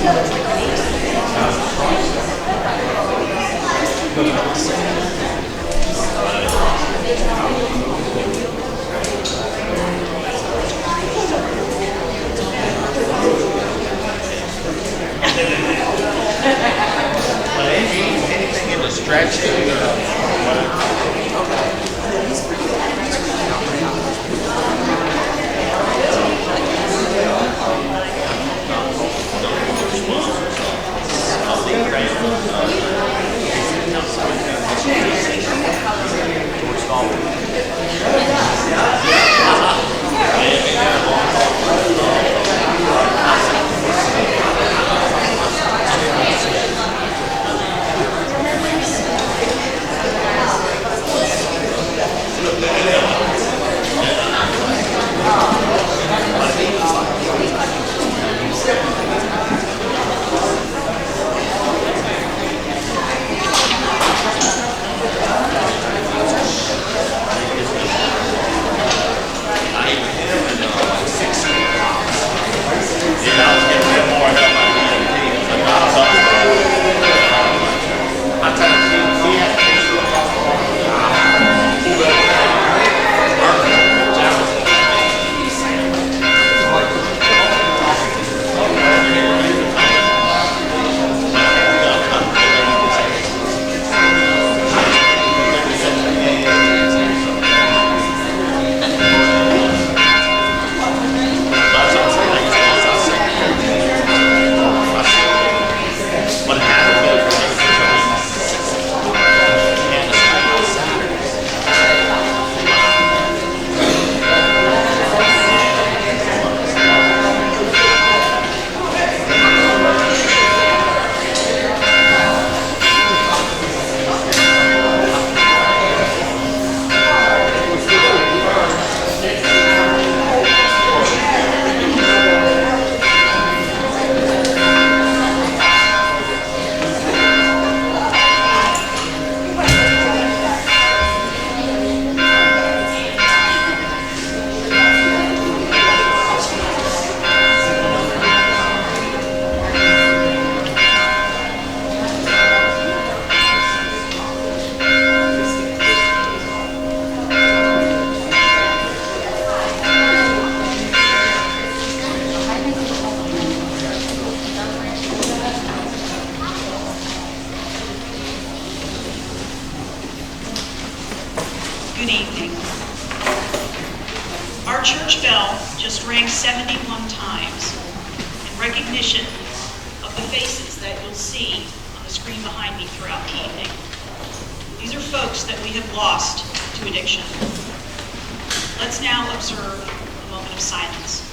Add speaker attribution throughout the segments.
Speaker 1: Anything in the stretching
Speaker 2: Good evening. Our church bell just rang 71 times in recognition of the faces that you'll see on the screen behind me throughout the evening. These are folks that we have lost to addiction. Let's now observe a moment of silence.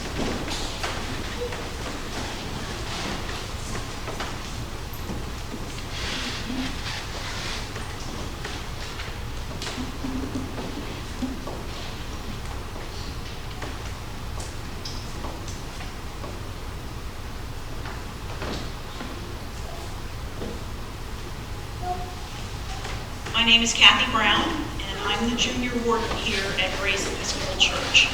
Speaker 2: My name is Kathy Brown, and I'm the junior warden here at Grace Episcopal Church.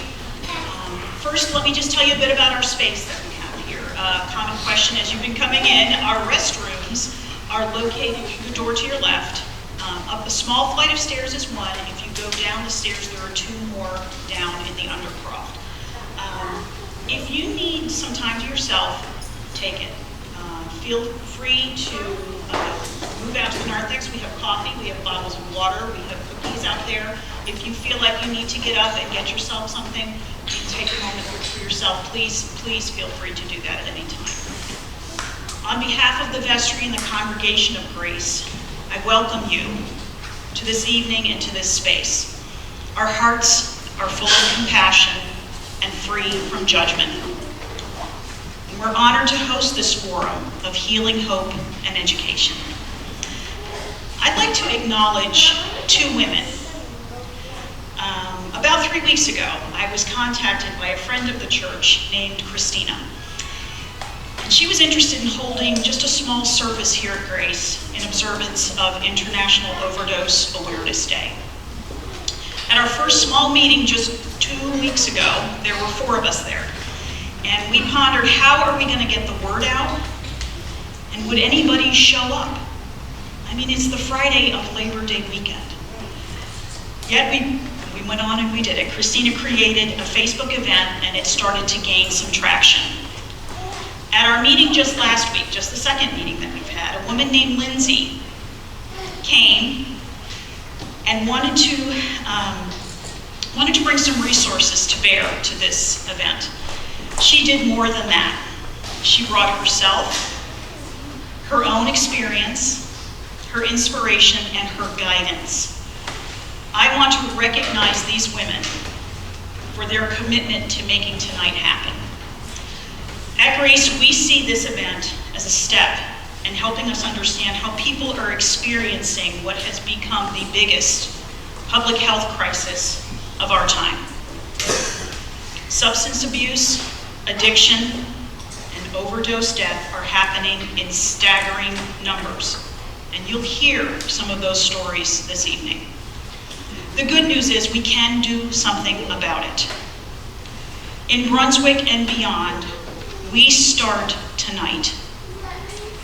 Speaker 2: First, let me just tell you a bit about our space that we have here. Common question as you've been coming in, our restrooms are located through the door to your left. Up a small flight of stairs is one. If you go down the stairs, there are two more down in the undercroft. If you need some time to yourself, take it. Feel free to move out to the narthex. We have coffee, we have bottles of water, we have cookies out there. If you feel like you need to get up and get yourself something, you take a moment for yourself, please feel free to do that at any time. On behalf of the vestry and the congregation of Grace, I welcome you to this evening and to this space. Our hearts are full of compassion and free from judgment. And we're honored to host this forum of healing, hope, and education. I'd like to acknowledge two women. About 3 weeks ago, I was contacted by a friend of the church named Christina. And she was interested in holding just a small service here at Grace in observance of International Overdose Awareness Day. At our first small meeting just 2 weeks ago, there were 4 of us there. And we pondered, how are we going to get the word out? And would anybody show up? I mean, it's the Friday of Labor Day weekend. Yet we went on and we did it. Christina created a Facebook event and it started to gain some traction. At our meeting just last week, just the second meeting that we've had, a woman named Lindsay came and wanted to bring some resources to bear to this event. She did more than that. She brought herself, her own experience, her inspiration, and her guidance. I want to recognize these women for their commitment to making tonight happen. At Grace, we see this event as a step in helping us understand how people are experiencing what has become the biggest public health crisis of our time. Substance abuse, addiction, and overdose death are happening in staggering numbers. And you'll hear some of those stories this evening. The good news is we can do something about it. In Brunswick and beyond, we start tonight.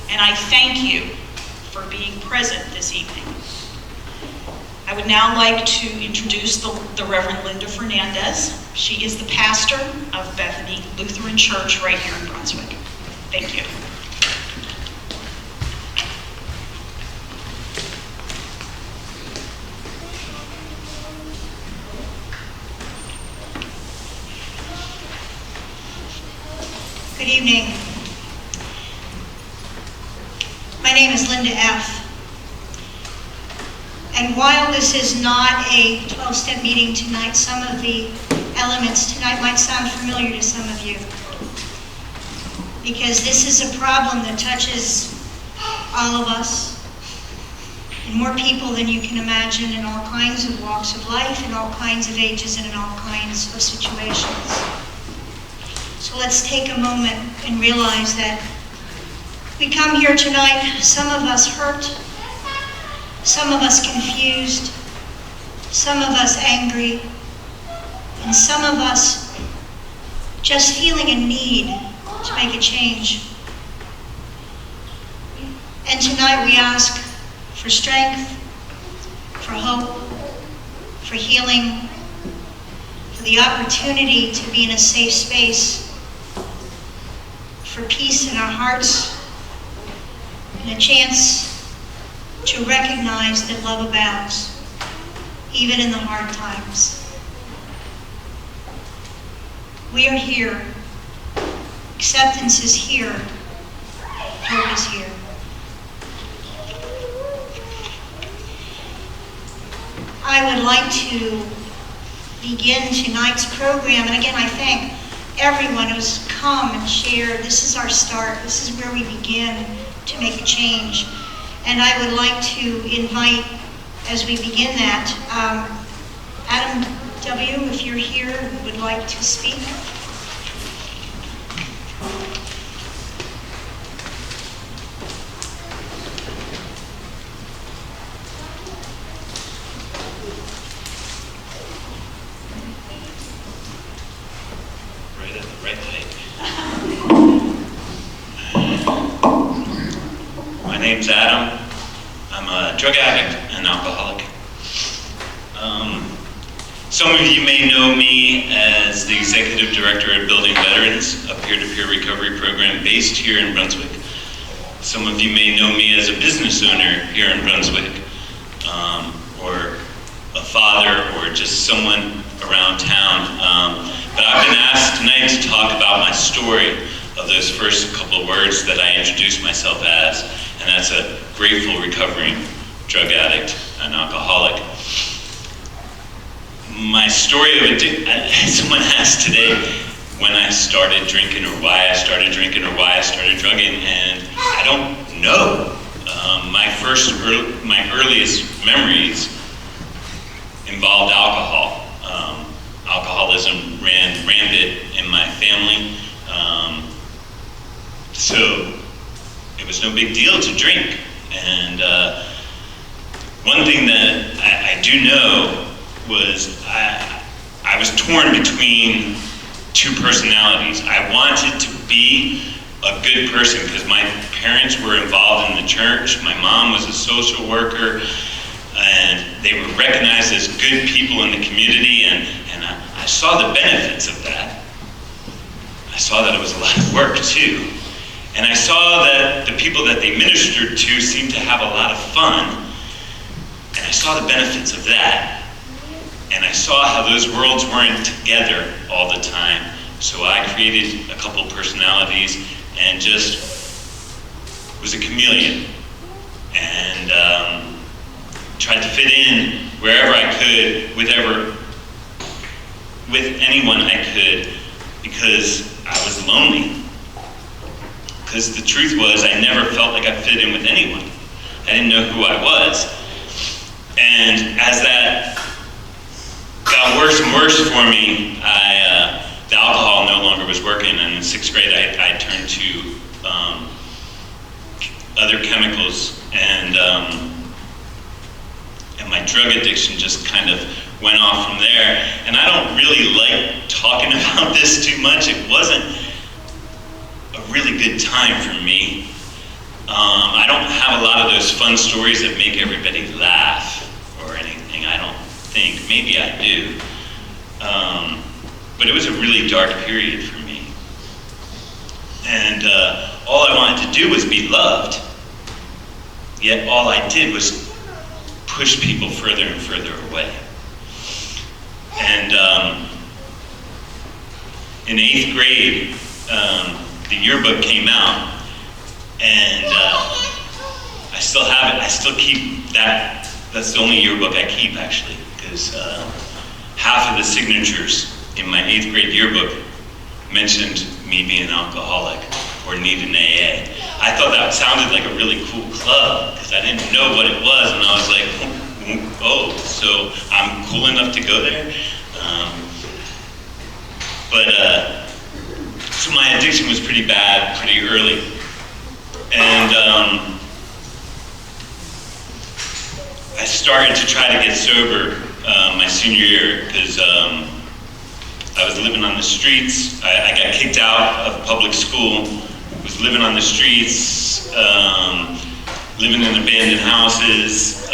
Speaker 2: And I thank you for being present this evening. I would now like to introduce the Reverend Linda Fernandez. She is the pastor of Bethany Lutheran Church right here in Brunswick. Thank you.
Speaker 3: Good evening. My name is Linda F. And while this is not a 12-step meeting tonight, some of the elements tonight might sound familiar to some of you. Because this is a problem that touches all of us, and more people than you can imagine, in all kinds of walks of life, in all kinds of ages, and in all kinds of situations. So let's take a moment and realize that we come here tonight, some of us hurt, some of us confused, some of us angry, and some of us just feeling a need to make a change. And tonight we ask for strength, for hope, for healing, for the opportunity to be in a safe space, for peace in our hearts, and a chance to recognize that love abounds, even in the hard times. We are here. Acceptance is here. Hope is here. I would like to begin tonight's program, and again I thank everyone who's come and shared. This is our start. This is where we begin to make a change. And I would like to invite, as we begin that, Adam W., if you're here, would like to speak.
Speaker 4: My name's Adam. I'm a drug addict and alcoholic. Some of you may know me as the executive director at Building Veterans, a peer-to-peer recovery program based here in Brunswick. Some of you may know me as a business owner here in Brunswick, or a father, or just someone around town. But I've been asked tonight to talk about my story of those first couple of words that I introduced myself as, and that's a grateful, recovering drug addict and alcoholic. My story of addiction, someone asked today when I started drinking or why I started drinking or why I started drugging, and I don't know. My earliest memories involved alcohol. Alcoholism ran rampant in my family. So it was no big deal to drink. And one thing that I do know was I was torn between two personalities. I wanted to be a good person, because my parents were involved in the church. My mom was a social worker, and they were recognized as good people in the community, and I saw the benefits of that. I saw that it was a lot of work too. And I saw that the people that they ministered to seemed to have a lot of fun, and I saw the benefits of that. And I saw how those worlds weren't together all the time. So I created a couple personalities and just was a chameleon, and tried to fit in wherever I could, with anyone I could, because I was lonely. Because the truth was, I never felt like I fit in with anyone. I didn't know who I was. And as that got worse and worse for me, the alcohol no longer was working, and in 6th grade I turned to other chemicals, and my drug addiction just kind of went off from there. And I don't really like talking about this too much. It wasn't a really good time for me. I don't have a lot of those fun stories that make everybody laugh or anything, I don't think. Maybe I do. But it was a really dark period for me. And all I wanted to do was be loved. Yet all I did was push people further and further away. And in 8th grade, the yearbook came out, and I still have it. I still keep that. That's the only yearbook I keep, actually, because half of the signatures in my 8th grade yearbook mentioned me being an alcoholic or needing AA. I thought that sounded like a really cool club, because I didn't know what it was, and I was like, oh, so I'm cool enough to go there? So my addiction was pretty bad, pretty early. And I started to try to get sober my senior year, because I was living on the streets. I got kicked out of public school, was living on the streets, living in abandoned houses,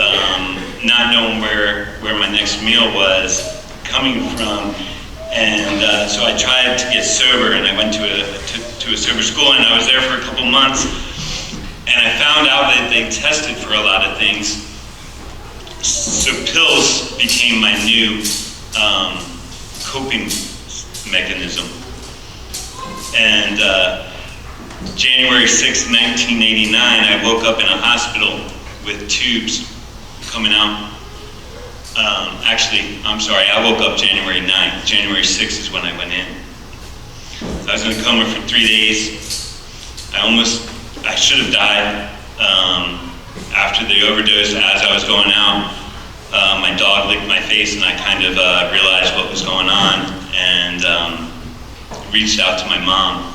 Speaker 4: not knowing where my next meal was coming from. And so I tried to get sober, and I went to a sober school, and I was there for a couple months, and I found out that they tested for a lot of things. So pills became my new coping mechanism. And January 6, 1989, I woke up in a hospital with tubes coming out. Actually, I'm sorry, I woke up January 9th. January 6th is when I went in. I was in a coma for 3 days. I should have died after the overdose. As I was going out, my dog licked my face, and I kind of realized what was going on, and reached out to my mom.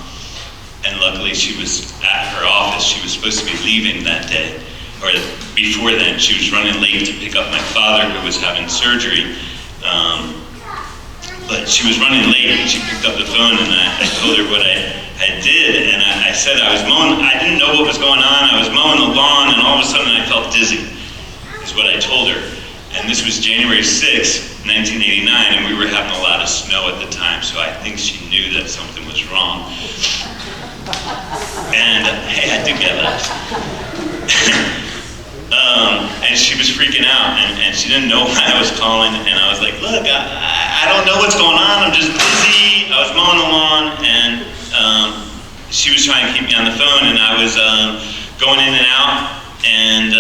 Speaker 4: And luckily, she was at her office. She was supposed to be leaving that day. Or before then, she was running late to pick up my father, who was having surgery. But she was running late, and she picked up the phone, and I told her what I did. And I said I was mowing. I didn't know what was going on. I was mowing the lawn, and all of a sudden I felt dizzy, is what I told her. And this was January 6, 1989, and we were having a lot of snow at the time, so I think she knew that something was wrong. And hey, I did get left. And she was freaking out, and she didn't know why I was calling, and I was like, look, I don't know what's going on, I'm just busy. I was mowing the lawn, and she was trying to keep me on the phone, and I was going in and out, and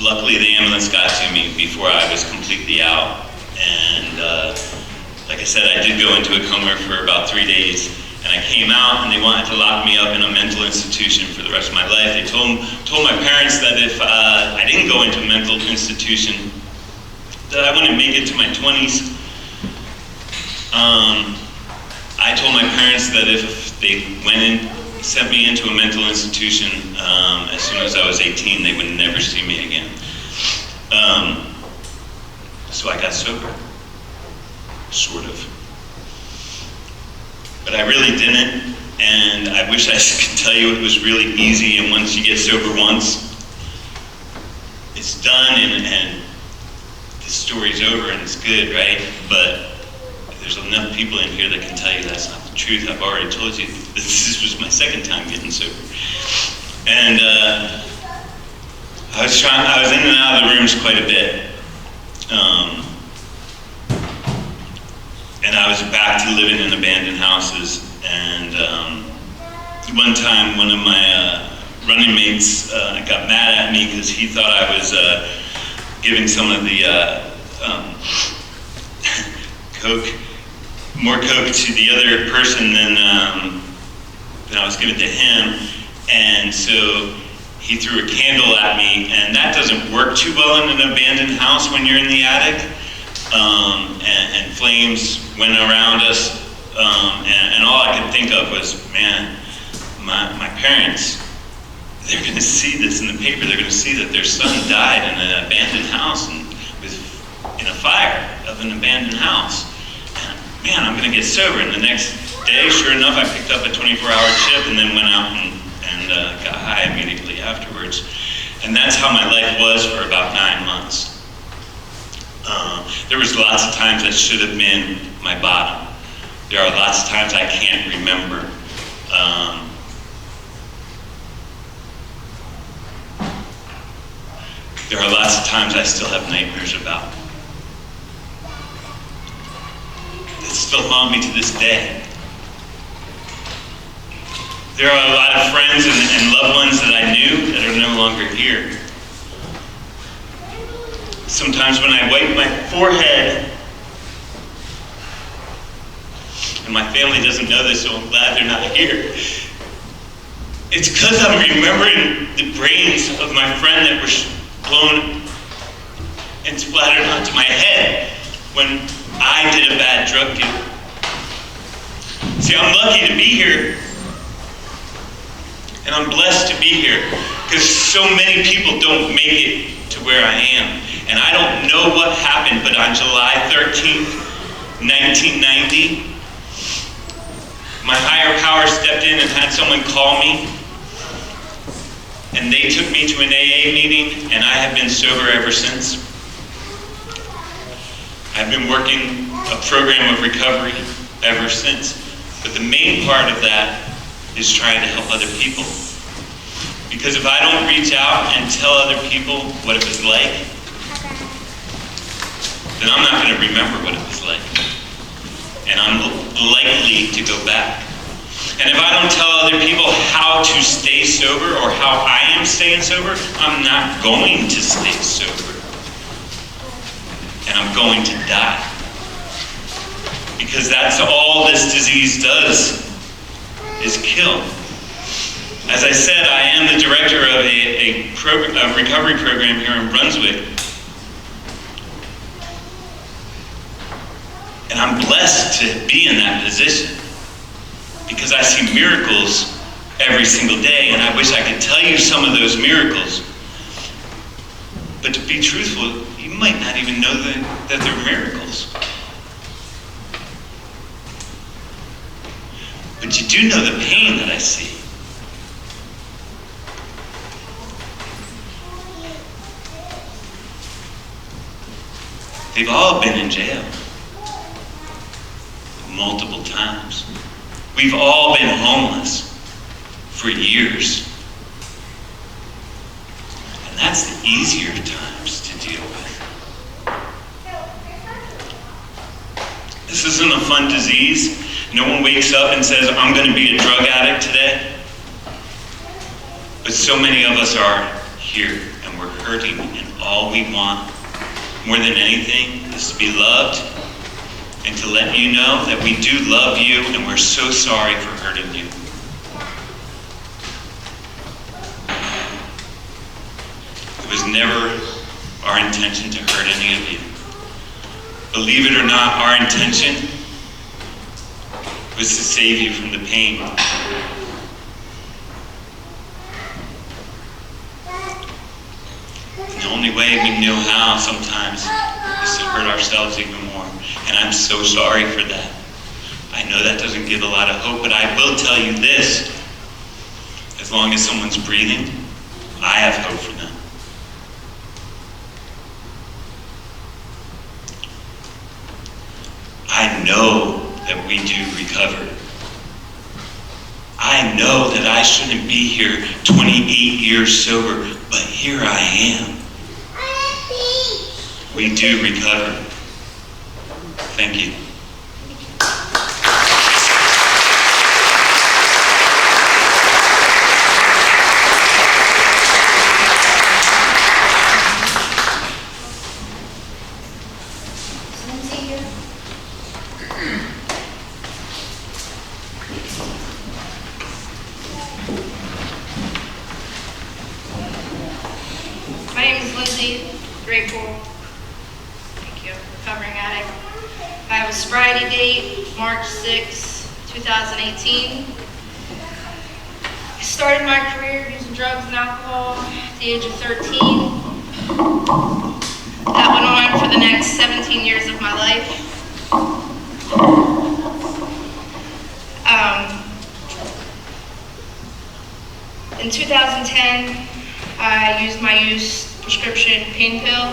Speaker 4: luckily the ambulance got to me before I was completely out. And like I said, I did go into a coma for about 3 days. And I came out, and they wanted to lock me up in a mental institution for the rest of my life. They told my parents that if I didn't go into a mental institution, that I wouldn't make it to my 20s. I told my parents that if they sent me into a mental institution as soon as I was 18, they would never see me again. So I got sober, sort of. But but I really didn't. And I wish I could tell you it was really easy, and once you get sober once, it's done, and the story's over and it's good, right? But there's enough people in here that can tell you that's not the truth. I've already told you this was my second time getting sober. And I was in and out of the rooms quite a bit. And I was back to living in abandoned houses. And one time, one of my running mates got mad at me because he thought I was giving some of the more coke to the other person than I was giving to him. And so he threw a candle at me, and that doesn't work too well in an abandoned house when you're in the attic. And flames went around us, and all I could think of was, man, my parents, they're going to see this in the paper. They're going to see that their son died in an abandoned house and in a fire of an abandoned house. And man, I'm going to get sober. And the next day, sure enough, I picked up a 24-hour chip and then went out and got high immediately afterwards. And that's how my life was for about 9 months. There was lots of times that should have been my bottom. There are lots of times I can't remember. There are lots of times I still have nightmares about. That still haunt me to this day. There are a lot of friends and loved ones that I knew that are no longer here. Sometimes when I wipe my forehead, and my family doesn't know this, so I'm glad they're not here, it's because I'm remembering the brains of my friend that were blown and splattered onto my head when I did a bad drug deal. See, I'm lucky to be here, and I'm blessed to be here, because so many people don't make it to where I am. And I don't know what happened, but on July 13th, 1990, my higher power stepped in and had someone call me. And they took me to an AA meeting, and I have been sober ever since. I've been working a program of recovery ever since. But the main part of that is trying to help other people. Because if I don't reach out and tell other people what it was like, then I'm not going to remember what it was like. And I'm likely to go back. And if I don't tell other people how to stay sober or how I am staying sober, I'm not going to stay sober. And I'm going to die. Because that's all this disease does, is kill. As I said, I am the director of a recovery program here in Brunswick. And I'm blessed to be in that position because I see miracles every single day, and I wish I could tell you some of those miracles. But to be truthful, you might not even know that they're miracles. But you do know the pain that I see. They've all been in jail. Multiple times. We've all been homeless for years. And that's the easier times to deal with. This isn't a fun disease. No one wakes up and says, I'm going to be a drug addict today. But so many of us are here, and we're hurting, and all we want, more than anything, is to be loved, and to let you know that we do love you, and we're so sorry for hurting you. It was never our intention to hurt any of you. Believe it or not, our intention was to save you from the pain. And the only way we know how sometimes is to hurt ourselves even more. And I'm so sorry for that. I know that doesn't doesn't give a lot of hope, but I will tell you this. As long as someone's breathing, I have hope for them. I know that we do recover. I know that I shouldn't be here 28 years sober, but here I am. We do recover. Thank you.
Speaker 5: I have a sobriety date, March 6, 2018. I started my career using drugs and alcohol at the age of 13. That went on for the next 17 years of my life. In 2010, I used my used prescription pain pill,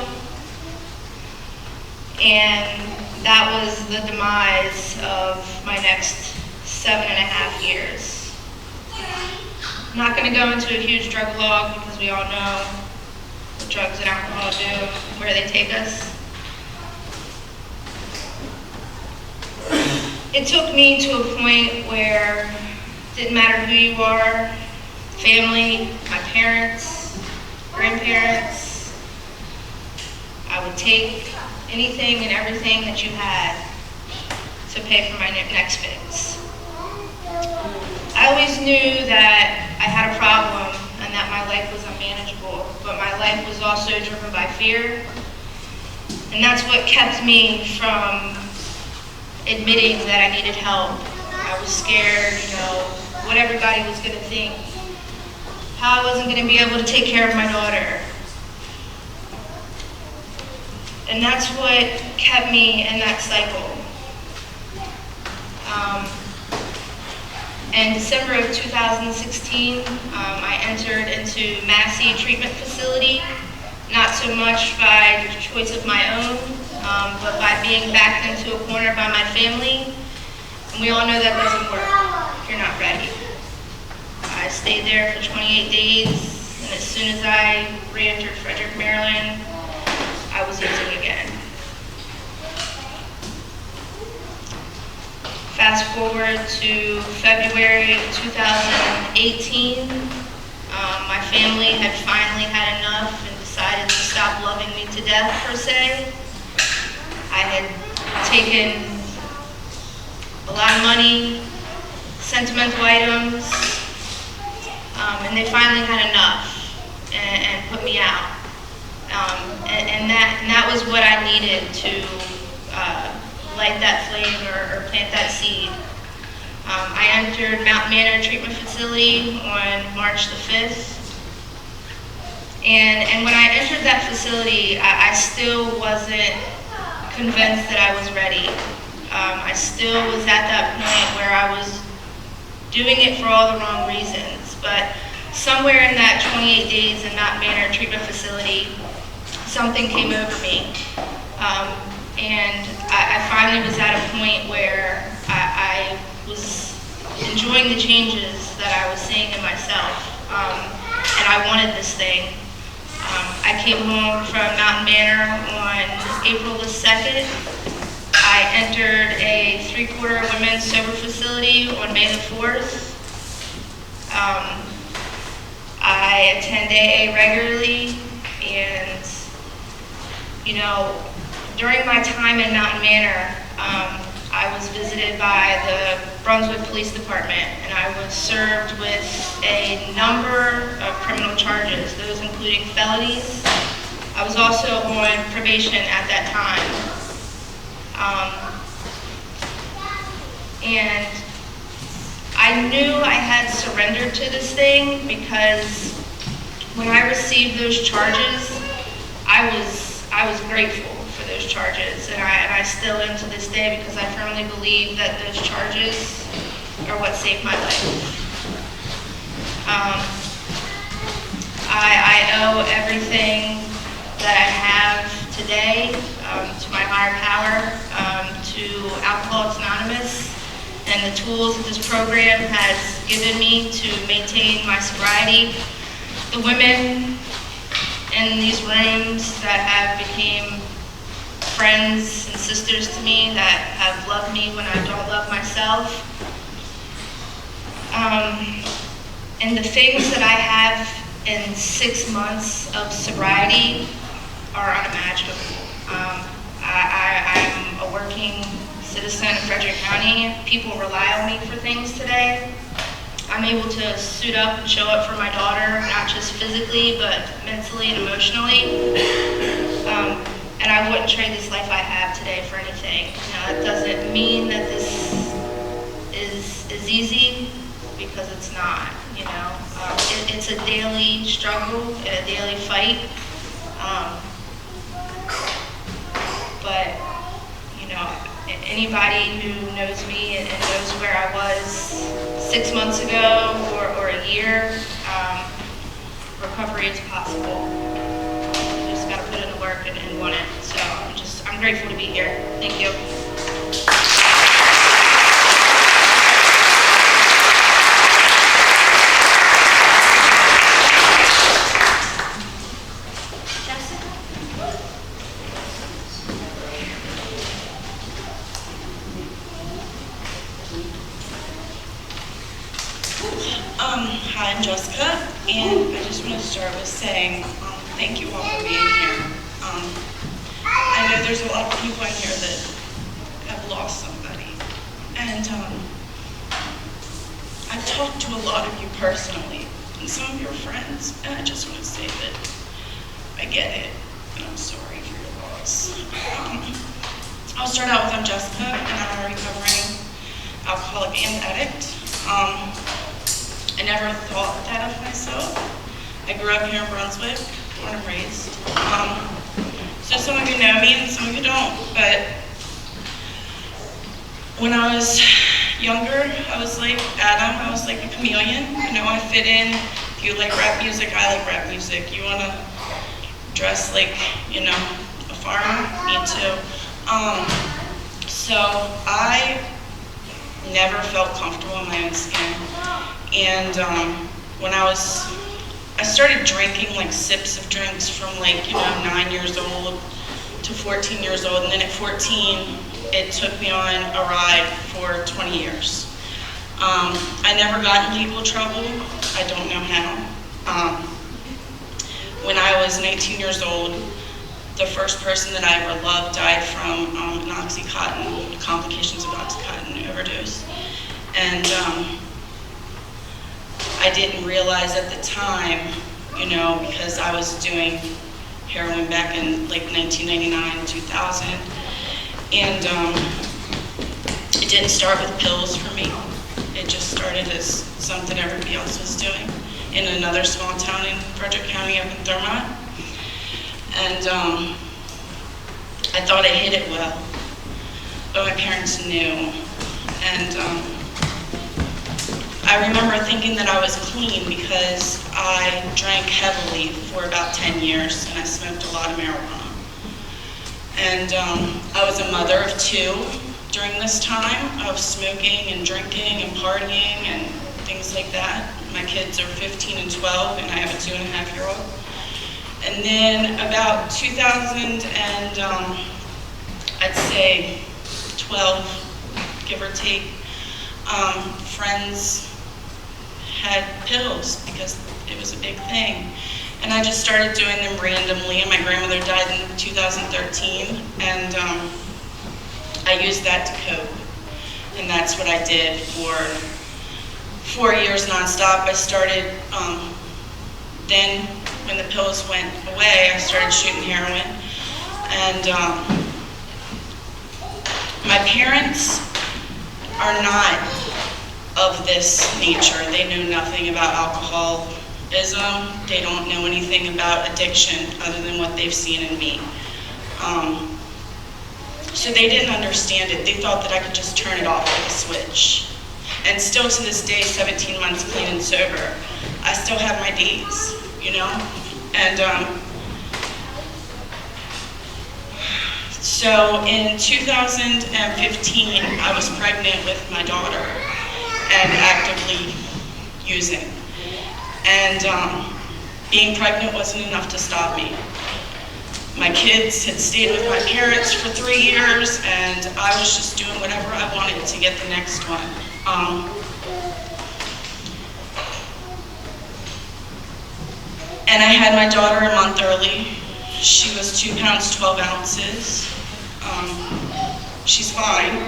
Speaker 5: and that was the demise of my next 7.5 years. I'm not going to go into a huge drug log because we all know what drugs and alcohol do, where they take us. It took me to a point where it didn't matter who you are, family, my parents, grandparents, I would take anything and everything that you had to pay for my next fix. I always knew that I had a problem and that my life was unmanageable, but my life was also driven by fear, and that's what kept me from admitting that I needed help. I was scared, what everybody was going to think, how I wasn't going to be able to take care of my daughter. And that's what kept me in that cycle. In December of 2016, I entered into Massey Treatment Facility, not so much by choice of my own, but by being backed into a corner by my family. And we all know that doesn't work if you're not ready. I stayed there for 28 days, and as soon as I re-entered Frederick, Maryland, I was using again. Fast forward to February of 2018, my family had finally had enough and decided to stop loving me to death, per se. I had taken a lot of money, sentimental items, and they finally had enough and put me out. And that was what I needed to light that flame or plant that seed. I entered Mount Manor Treatment Facility on March the 5th. And when I entered that facility, I still wasn't convinced that I was ready. I still was at that point where I was doing it for all the wrong reasons. But somewhere in that 28 days in Mount Manor Treatment Facility, something came over me. And I finally was at a point where I was enjoying the changes that I was seeing in myself. And I wanted this thing. I came home from Mountain Manor on April the 2nd. I entered a 3-quarter women's sober facility on May the 4th. I attend AA regularly, and during my time in Mountain Manor, I was visited by the Brunswick Police Department, and I was served with a number of criminal charges, those including felonies. I was also on probation at that time. And I knew I had surrendered to this thing because when I received those charges, I was grateful for those those charges, and I still am to this day, because I firmly believe that those charges are what saved my life. I owe everything that I have today to my higher power, to Alcoholics Anonymous, and the tools that this program has given me to maintain my sobriety. The women in these rooms that have become friends and sisters to me, that have loved me when I don't love myself. And the things that I have in 6 months of sobriety are unimaginable. I'm a working citizen of Frederick County. People rely on me for things today. I'm able to suit up and show up for my daughter, not just physically, but mentally and emotionally. And I wouldn't trade this life I have today for anything. It doesn't mean that this is easy, because it's not. It's a daily struggle and a daily fight. But anybody who knows me and knows where I was 6 months ago or a year, recovery is possible. You just got to put in the work and want it. So I'm grateful to be here. Thank you.
Speaker 6: Hi, I'm Jessica, and I just want to start with saying thank you all for being here. I know there's a lot of people in here that have lost somebody, and I've talked to a lot of you personally, and some of your friends, and I just want to say that I get it, and I'm sorry for your loss. I'll start out with I'm Jessica, and I'm a recovering alcoholic and addict. I never thought that of myself. I grew up here in Brunswick, born and raised. So some of you know me and some of you don't, but when I was younger, I was like Adam, I was like a chameleon. I fit in. If you like rap music, I like rap music. You wanna dress like, a farmer? Me too. So I never felt comfortable in my own skin. And when I started drinking like sips of drinks from 9 years old to 14 years old, and then at 14, it took me on a ride for 20 years. I never got in legal trouble. I don't know how. When I was 19 years old, the first person that I ever loved died from an Oxycontin, complications of Oxycontin overdose. And I didn't realize at the time, because I was doing heroin back in 1999, 2000. And it didn't start with pills for me. It just started as something everybody else was doing in another small town in Frederick County up in Thurmont. And I thought I hid it well, but my parents knew. And I remember thinking that I was clean because I drank heavily for about 10 years and I smoked a lot of marijuana. And I was a mother of 2 during this time of smoking and drinking and partying and things like that. My kids are 15 and 12 and I have a 2.5-year-old. And then about 2000 and I'd say 12, give or take, friends had pills because it was a big thing. And I just started doing them randomly, and my grandmother died in 2013, and I used that to cope. And that's what I did for 4 years nonstop. I started, then when the pills went away, I started shooting heroin. And my parents are not of this nature. They know nothing about alcoholism. They don't know anything about addiction other than what they've seen in me. So they didn't understand it. They thought that I could just turn it off like a switch. And still to this day, 17 months clean and sober, I still have my days, you know? And so in 2015, I was pregnant with my daughter and actively using. And being pregnant wasn't enough to stop me. My kids had stayed with my parents for 3 years, and I was just doing whatever I wanted to get the next one. And I had my daughter a month early. She was 2 pounds, 12 ounces. She's fine.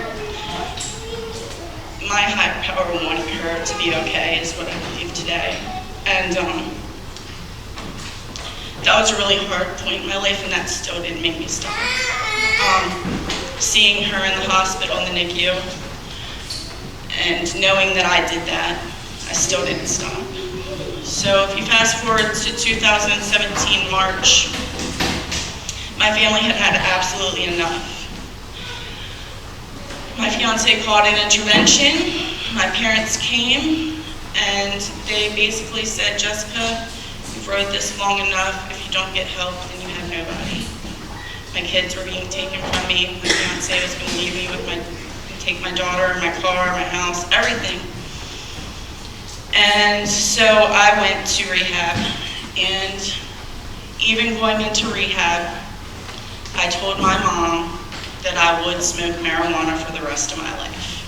Speaker 6: My higher power wanted her to be okay, is what I believe today. And that was a really hard point in my life, and that still didn't make me stop. Seeing her in the hospital in the NICU, and knowing that I did that, I still didn't stop. So if you fast forward to 2017 March, my family had had absolutely enough. My fiance called an intervention. My parents came, and they basically said, Jessica, you've rode this long enough. If you don't get help, then you have nobody. My kids were being taken from me. My fiance was going to leave me with take my daughter, my car, my house, everything. And so I went to rehab, and even going into rehab, I told my mom that I would smoke marijuana for the rest of my life.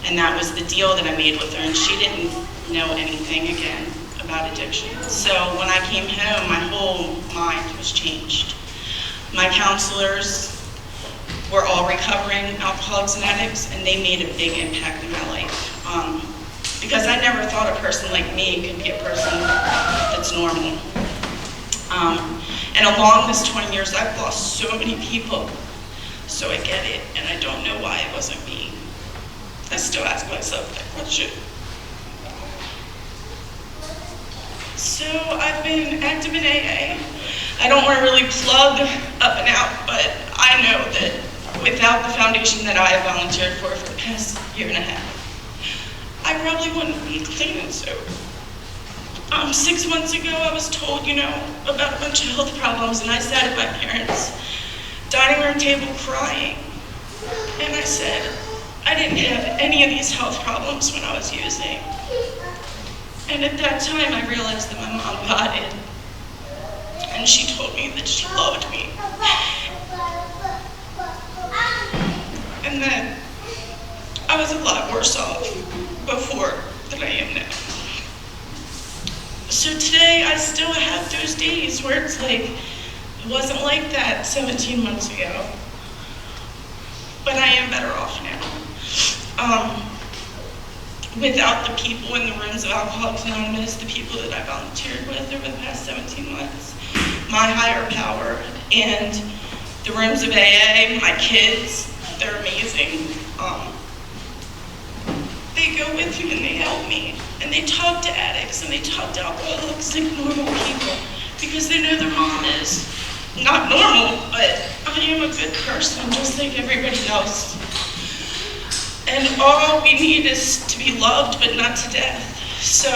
Speaker 6: And that was the deal that I made with her, and she didn't know anything, again, about addiction. So when I came home, my whole mind was changed. My counselors were all recovering alcoholics and addicts, and they made a big impact in my life. Because I never thought a person like me could be a person that's normal. And along this 20 years, I've lost so many people. So I get it, and I don't know why it wasn't me. I still ask myself that question. So I've been active in AA. I don't want to really plug up and out, but I know that without the foundation that I have volunteered for the past year and a half, I probably wouldn't be clean and sober. 6 months ago, I was told, about a bunch of health problems, and I sat at my parents' dining room table crying. And I said, I didn't have any of these health problems when I was using. And at that time, I realized that my mom got it. And she told me that she loved me. And that I was a lot worse off before than I am now. So today, I still have those days where it's like, it wasn't like that 17 months ago. But I am better off now. Without the people in the rooms of Alcoholics Anonymous, the people that I volunteered with over the past 17 months, my higher power, and the rooms of AA, my kids, they're amazing. They go with me and they help me. And they talk to addicts and they talk to alcoholics like normal people, because they know their mom is not normal, but I am a good person just like everybody else. And all we need is to be loved, but not to death. So,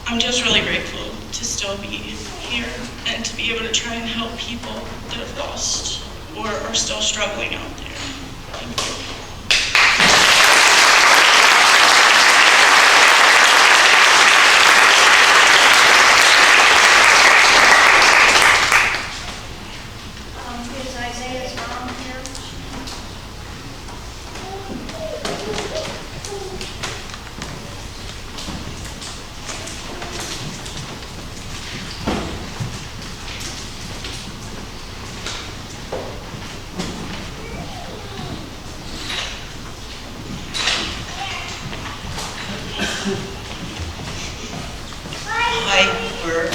Speaker 6: I'm just really grateful to still be here and to be able to try and help people that have lost or are still struggling out there. Thank you.
Speaker 7: Hi, we're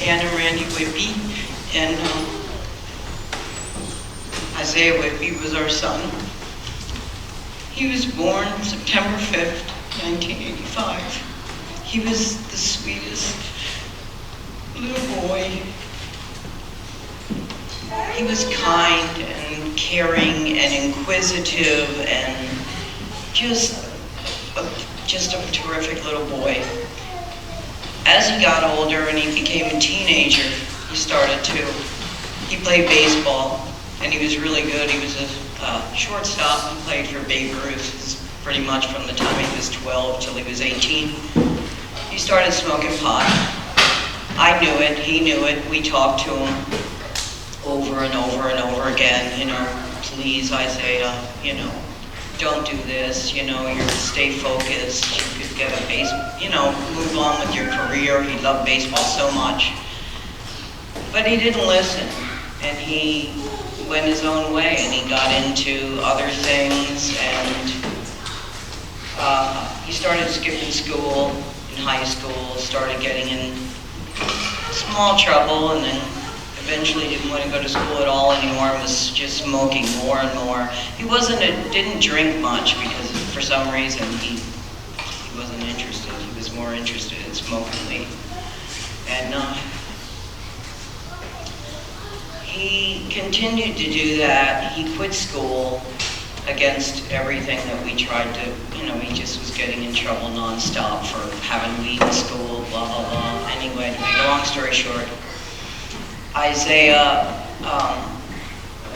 Speaker 7: Ann and Randy Whippy, and Isaiah Whippy was our son. He was born September 5th, 1985. He was the sweetest little boy. he was kind and caring and inquisitive and just a terrific little boy. As he got older and he became a teenager, he played baseball, and he was really good. He was a shortstop and played for Babe Ruth pretty much from the time he was 12 till he was 18. He started smoking pot. I knew it, he knew it. We talked to him over and over and over again, please, Isaiah, don't do this, you stay focused, you could get a move on with your career. He loved baseball so much. But he didn't listen, and he went his own way, and he got into other things, and he started skipping school in high school, started getting in small trouble, and then eventually didn't want to go to school at all anymore and was just smoking more and more. He didn't drink much because for some reason he wasn't interested. He was more interested in smoking weed. And he continued to do that. He quit school against everything that we tried to, he just was getting in trouble nonstop for having weed in school, blah, blah, blah. Anyway, to make a long story short, Isaiah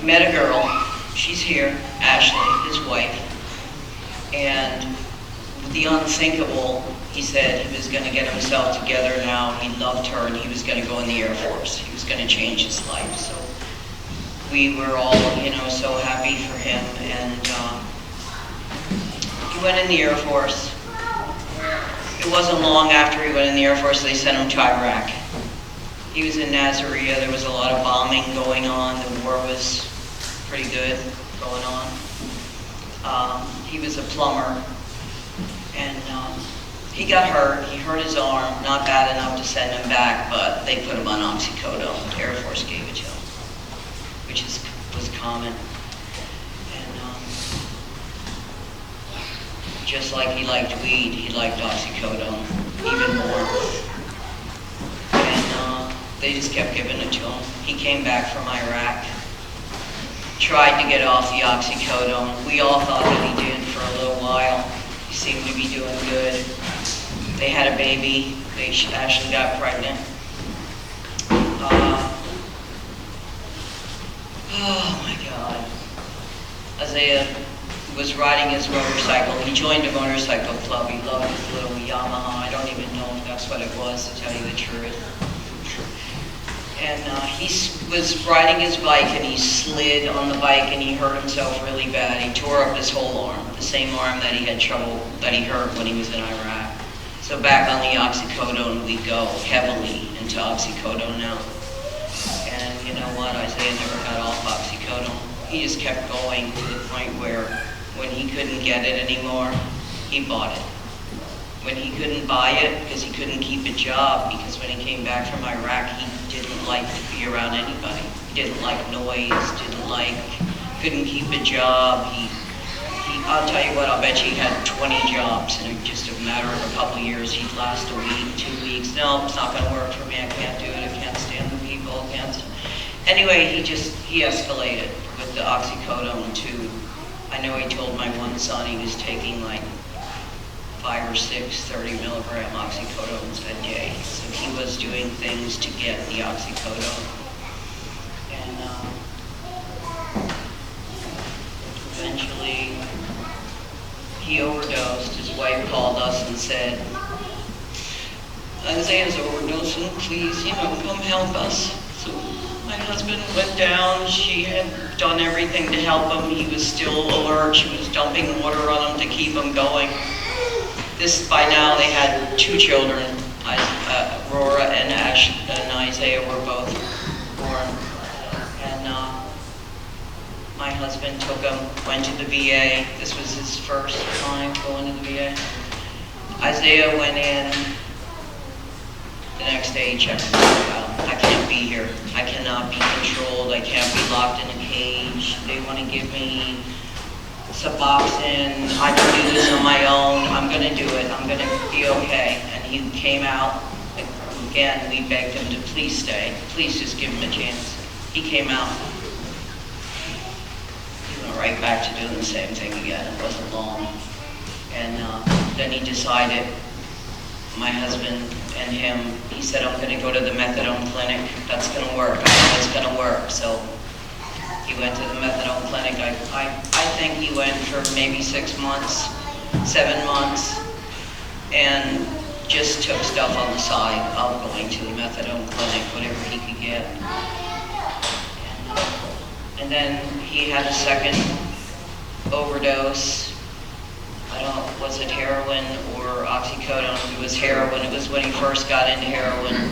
Speaker 7: met a girl. She's here, Ashley, his wife. And the unthinkable, he said he was going to get himself together now. He loved her, and he was going to go in the Air Force. He was going to change his life. So we were all, so happy for him. And he went in the Air Force. It wasn't long after he went in the Air Force, they sent him to Iraq. He was in Nasiriyah. There was a lot of bombing going on. The war was pretty good going on. He was a plumber, and he got hurt. He hurt his arm, not bad enough to send him back, but they put him on oxycodone. The Air Force gave it to him, which was common. And just like he liked weed, he liked oxycodone even more. They just kept giving it to him. He came back from Iraq, tried to get off the oxycodone. We all thought that he did for a little while. He seemed to be doing good. They had a baby. Ashley got pregnant. Oh my God. Isaiah was riding his motorcycle. He joined a motorcycle club. He loved his little Yamaha. I don't even know if that's what it was, to tell you the truth. And he was riding his bike, and he slid on the bike, and he hurt himself really bad. He tore up his whole arm, the same arm that he hurt when he was in Iraq. So back on the oxycodone we go, heavily into oxycodone now. And you know what, Isaiah never got off oxycodone. He just kept going to the point where when he couldn't get it anymore, he bought it. When he couldn't buy it because he couldn't keep a job, because when he came back from Iraq, he didn't like to be around anybody. He didn't like noise, couldn't keep a job. I'll tell you what, I'll bet you he had 20 jobs in just a matter of a couple of years. He'd last a week, 2 weeks. No, it's not going to work for me. I can't do it. I can't stand the people. Anyway, he escalated with the oxycodone to, I know he told my one son he was taking like 5 or 6 30-milligram oxycodones a day. So he was doing things to get the oxycodone. And eventually he overdosed. His wife called us and said, Isaiah's overdosing, please, come help us. So my husband went down. She had done everything to help him. He was still alert. She was dumping water on him to keep him going. By now they had 2 children. Aurora and Isaiah were both born. And my husband took him, went to the VA. This was his first time going to the VA. Isaiah went in. The next day he checked himself out. I can't be here. I cannot be controlled. I can't be locked in a cage. They want to give me Suboxone. I can do this on my own. I'm going to do it. I'm going to be okay. And he came out. Again, we begged him to please stay. Please just give him a chance. he came out. He went right back to doing the same thing again. It wasn't long. And then he decided, my husband and him, he said, I'm going to go to the methadone clinic. That's going to work. I know it's going to work. So he went to the methadone clinic. I think he went for maybe 6 months, 7 months, and just took stuff on the side of going to the methadone clinic, whatever he could get. And then he had a second overdose. I don't know, was it heroin or oxycodone? It was heroin. It was when he first got into heroin,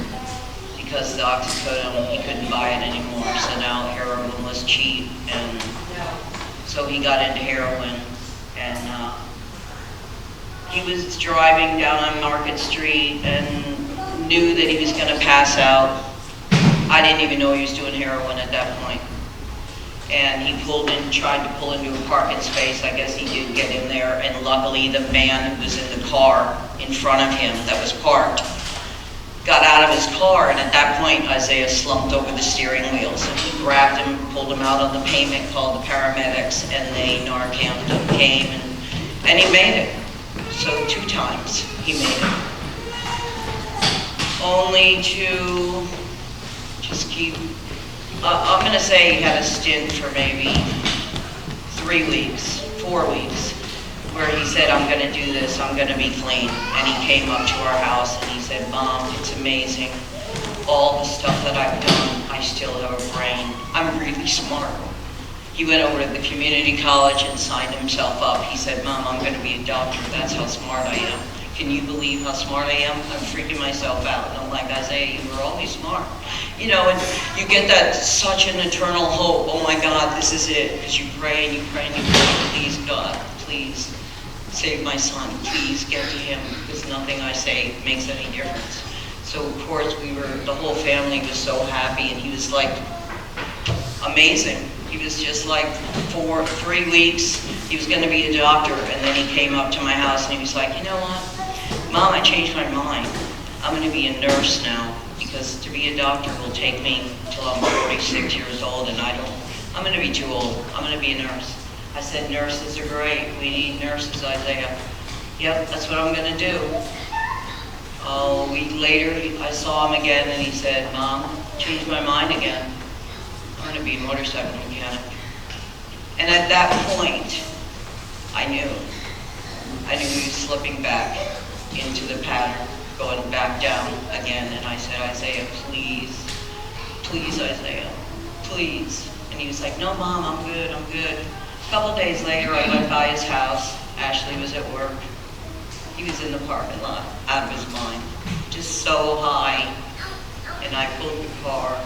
Speaker 7: because the oxycodone, he couldn't buy it anymore. So now heroin was cheap, and so he got into heroin. And he was driving down on Market Street and knew that he was going to pass out. I didn't even know he was doing heroin at that point. And he tried to pull into a parking space. I guess he did get in there, and luckily the man who was in the car in front of him that was parked got out of his car, and at that point Isaiah slumped over the steering wheel. So he grabbed him, pulled him out on the pavement, called the paramedics, and they Narcan'd him, came, and he made it. So 2 times he made it. Only to just keep, I'm going to say he had a stint for maybe 3 weeks, 4 weeks, where he said, I'm going to do this, I'm going to be clean. And he came up to our house and he said, Mom, it's amazing. All the stuff that I've done, I still have a brain. I'm really smart. He went over to the community college and signed himself up. He said, Mom, I'm going to be a doctor. That's how smart I am. Can you believe how smart I am? I'm freaking myself out. And I'm like, Isaiah, you were always smart. You know, and you get that such an eternal hope. Oh my God, this is it. Because you pray and you pray and you pray. Please, God, please save my son. Please get to him, because nothing I say makes any difference. So of course the whole family was so happy, and he was like amazing. He was just like 3 weeks, he was going to be a doctor, and then he came up to my house and he was like, you know what, Mom, I changed my mind. I'm going to be a nurse now, because to be a doctor will take me till I'm 46 years old, and I'm going to be too old. I'm going to be a nurse. I said, nurses are great. We need nurses, Isaiah. Yep, that's what I'm going to do. A week later, I saw him again, and he said, Mom, changed my mind again. I'm going to be a motorcycle mechanic. And at that point, I knew he was slipping back into the pattern, going back down again. And I said, Isaiah, please, please, Isaiah, please. And he was like, no, Mom, I'm good, I'm good. A couple days later, I went by his house. Ashley was at work. He was in the parking lot, out of his mind, just so high. And I pulled the car,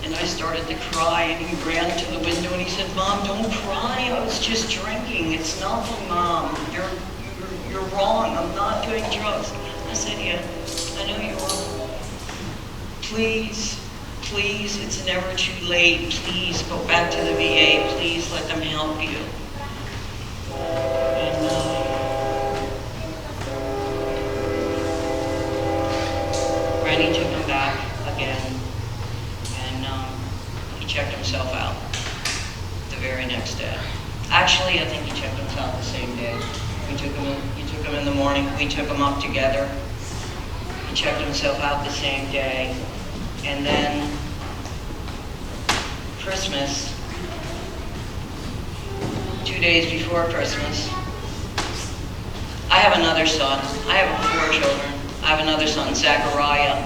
Speaker 7: and I started to cry, and he ran to the window, and he said, Mom, don't cry. I was just drinking. It's nothing, Mom. You're wrong. I'm not doing drugs. I said, yeah, I know you are. Please, please, it's never too late. Please go back to the VA. Please let them help you. And Randy took him back again, and he checked himself out the very next day. Actually, I think he checked himself out the same day. He took him in the morning. We took him up together. He checked himself out the same day. And then Christmas, 2 days before Christmas, I have another son. I have 4 children. I have another son, Zachariah.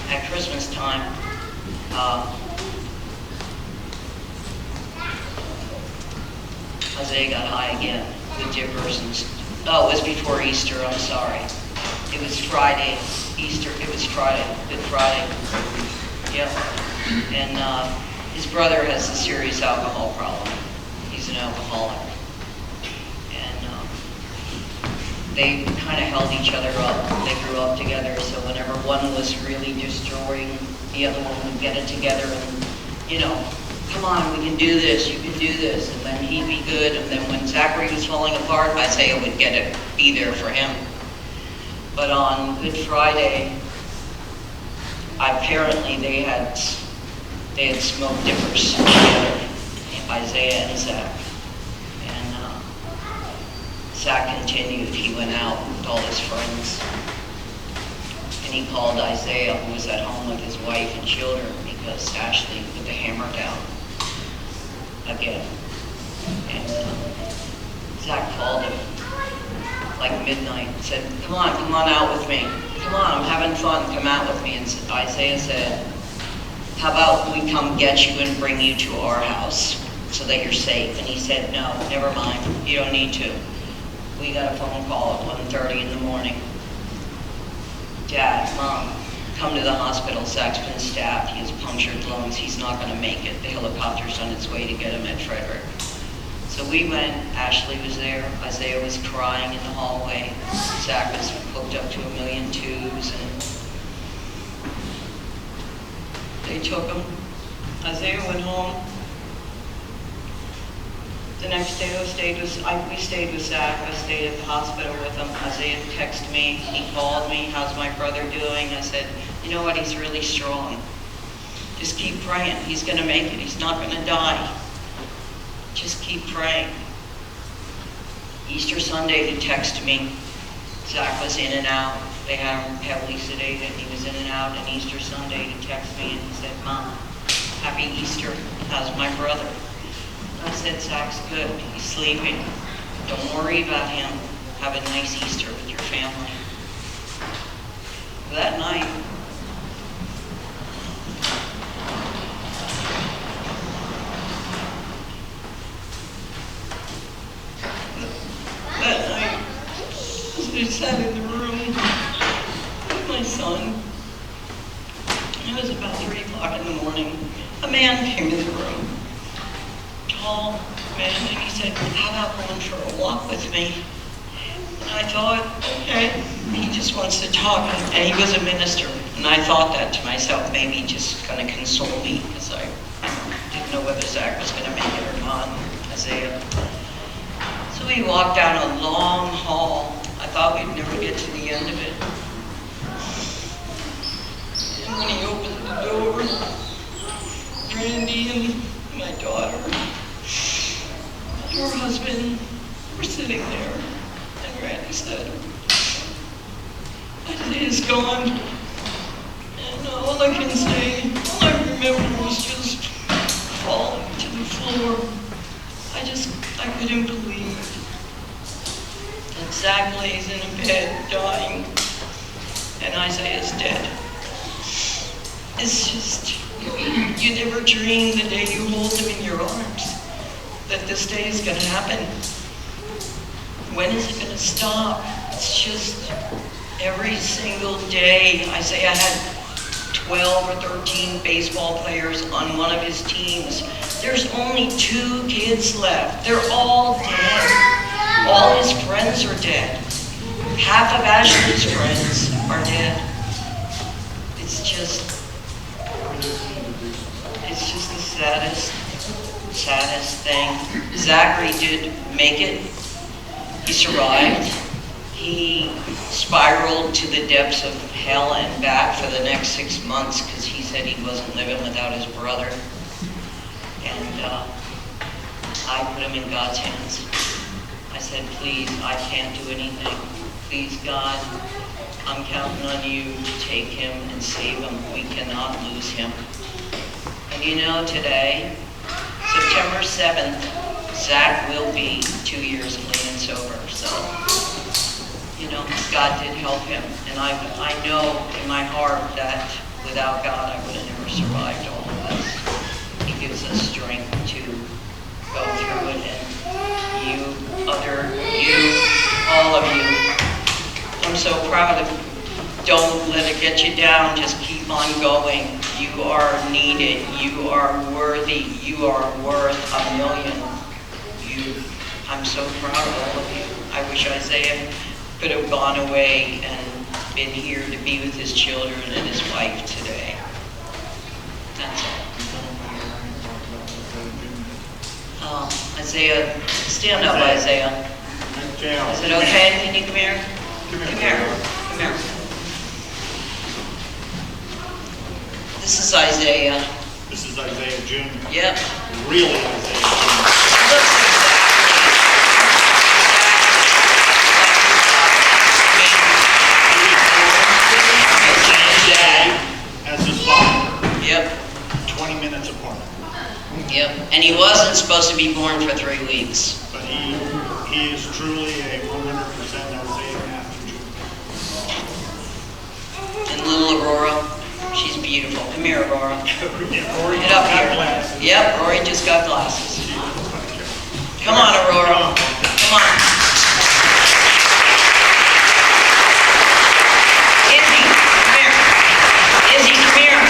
Speaker 7: At Christmas time, Isaiah got high again with dippers and oh, it was before Easter, I'm sorry. It was Friday, Easter, it was Friday, Good Friday. Yep. And his brother has a serious alcohol problem. He's an alcoholic. And they kind of held each other up. They grew up together, so whenever one was really destroying, the other one would get it together and, you know, come on, we can do this, you can do this, and then he'd be good, and then when Zachary was falling apart, Isaiah would be there for him. But on Good Friday, apparently they had smoked dippers together, Isaiah and Zach. And Zach continued. He went out with all his friends. And he called Isaiah, who was at home with his wife and children, because Ashley put the hammer down again. And Zach called him like midnight and said, come on out with me. Come on, I'm having fun, come out with me. And Isaiah said, how about we come get you and bring you to our house so that you're safe? And he said, no, never mind, you don't need to. We got a phone call at 1:30 in the morning. Dad, Mom, come to the hospital. Zach's been stabbed. He has punctured lungs. He's not going to make it. The helicopter's on its way to get him at Frederick. So we went. Ashley was there. Isaiah was crying in the hallway. Zach was hooked up to 1,000,000 tubes, and they took him. Isaiah went home. The next day we stayed with Zach. I stayed at the hospital with him. Isaiah texted me. He called me. How's my brother doing? I said, you know what? He's really strong. Just keep praying. He's going to make it. He's not going to die. Just keep praying. Easter Sunday, he texted me. Zach was in and out. They had him heavily sedated. He was in and out. And Easter Sunday, he texted me and he said, Mom, happy Easter. How's my brother? I said, Zach's good. He's sleeping. Don't worry about him. Have a nice Easter with your family. That night, as I sat in the room with my son, it was about 3 o'clock in the morning, a man came in the room. Tall man, and he said, how about going for a walk with me? And I thought, okay, he just wants to talk, and he was a minister, and I thought that to myself, maybe he's just going to console me, because I didn't know whether Zach was going to make it or not, Isaiah. So we walked down a long hall. I thought we'd never get to the end of it. And when he opened the door, Randy and my daughter, her husband, were sitting there, and Randy said, Isaiah's gone. And all I can say, all I remember was just falling to the floor. I couldn't believe that Zach lays in a bed dying, and Isaiah's dead. It's just, you never dream the day you hold him in your arms that this day is going to happen. When is it going to stop? It's just every single day. Isaiah had 12 or 13 baseball players on one of his teams. There's only 2 kids left. They're all dead. All his friends are dead. Half of Ashley's friends are dead. It's just the saddest thing. Zachary did make it. He survived. He spiraled to the depths of hell and back for the next 6 months because he said he wasn't living without his brother. And I put him in God's hands. I said, please, I can't do anything. Please, God, I'm counting on you to take him and save him. We cannot lose him. And you know, today, September 7th, Zach will be 2 years clean and sober. So, you know, God did help him. And I know in my heart that without God, I would have never survived all of this. He gives us strength to go through it. And all of you, I'm so proud of you. Don't let it get you down. Just keep on going. You are needed. You are worthy. You are worth $1 million. I'm so proud of all of you. I wish Isaiah could have gone away and been here to be with his children and his wife today. That's all. Isaiah, stand up, Isaiah. Is it okay? Can you come here? Come here. Come here. This is Isaiah.
Speaker 1: This is Isaiah Jr.
Speaker 7: Yep.
Speaker 1: Really Isaiah Jr.
Speaker 7: Looks
Speaker 1: As his father,
Speaker 7: Yep.
Speaker 1: 20 minutes apart.
Speaker 7: Yep. And he wasn't supposed to be born for 3 weeks.
Speaker 1: But he is truly a 100% Isaiah after Jr.
Speaker 7: And little Aurora, she's beautiful. Come here, Aurora.
Speaker 1: Yeah, Rory
Speaker 7: Get up
Speaker 1: got
Speaker 7: here.
Speaker 1: glasses.
Speaker 7: Yep, Rory just got glasses. Come on, Aurora. Come on. Izzy, come here. Izzy, come here.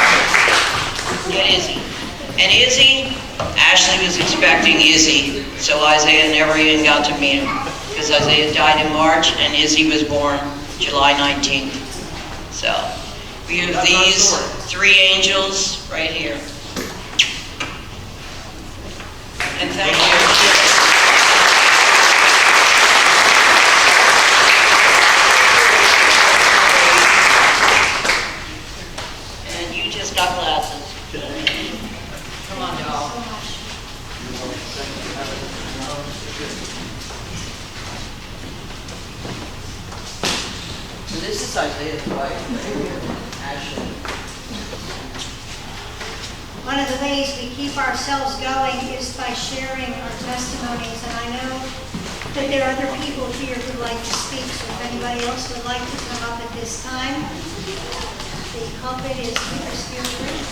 Speaker 7: Get Izzy. And Izzy, Ashley was expecting Izzy, so Isaiah never even got to meet him. Because Isaiah died in March and Izzy was born July 19th. So, we have
Speaker 1: That's our
Speaker 7: these
Speaker 1: story.
Speaker 7: 3 angels right here. And thank you. And you just got glasses. Come on, doll. So this is Isaiah's wife, Ashley.
Speaker 3: One of the ways we keep ourselves going is by sharing our testimonies, and I know that there are other people here who'd like to speak, so if anybody else would like to come up at this time, the pulpit is still free.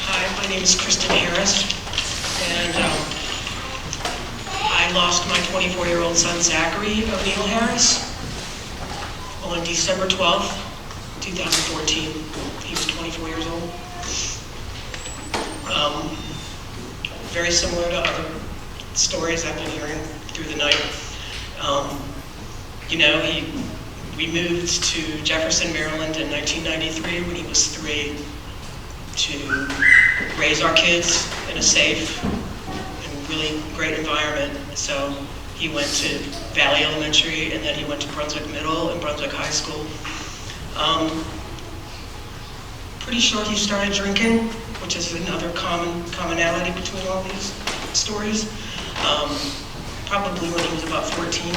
Speaker 8: Hi, my name is Kristen Harris, and I lost my 24-year-old son, Zachary O'Neill Harris, on December 12th, 2014. He was 24 years old. Very similar to other stories I've been hearing through the night. We moved to Jefferson, Maryland in 1993 when he was 3 to raise our kids in a safe and really great environment. So he went to Valley Elementary, and then he went to Brunswick Middle and Brunswick High School. Pretty sure he started drinking, which is another commonality between all these stories. Probably when he was about 14.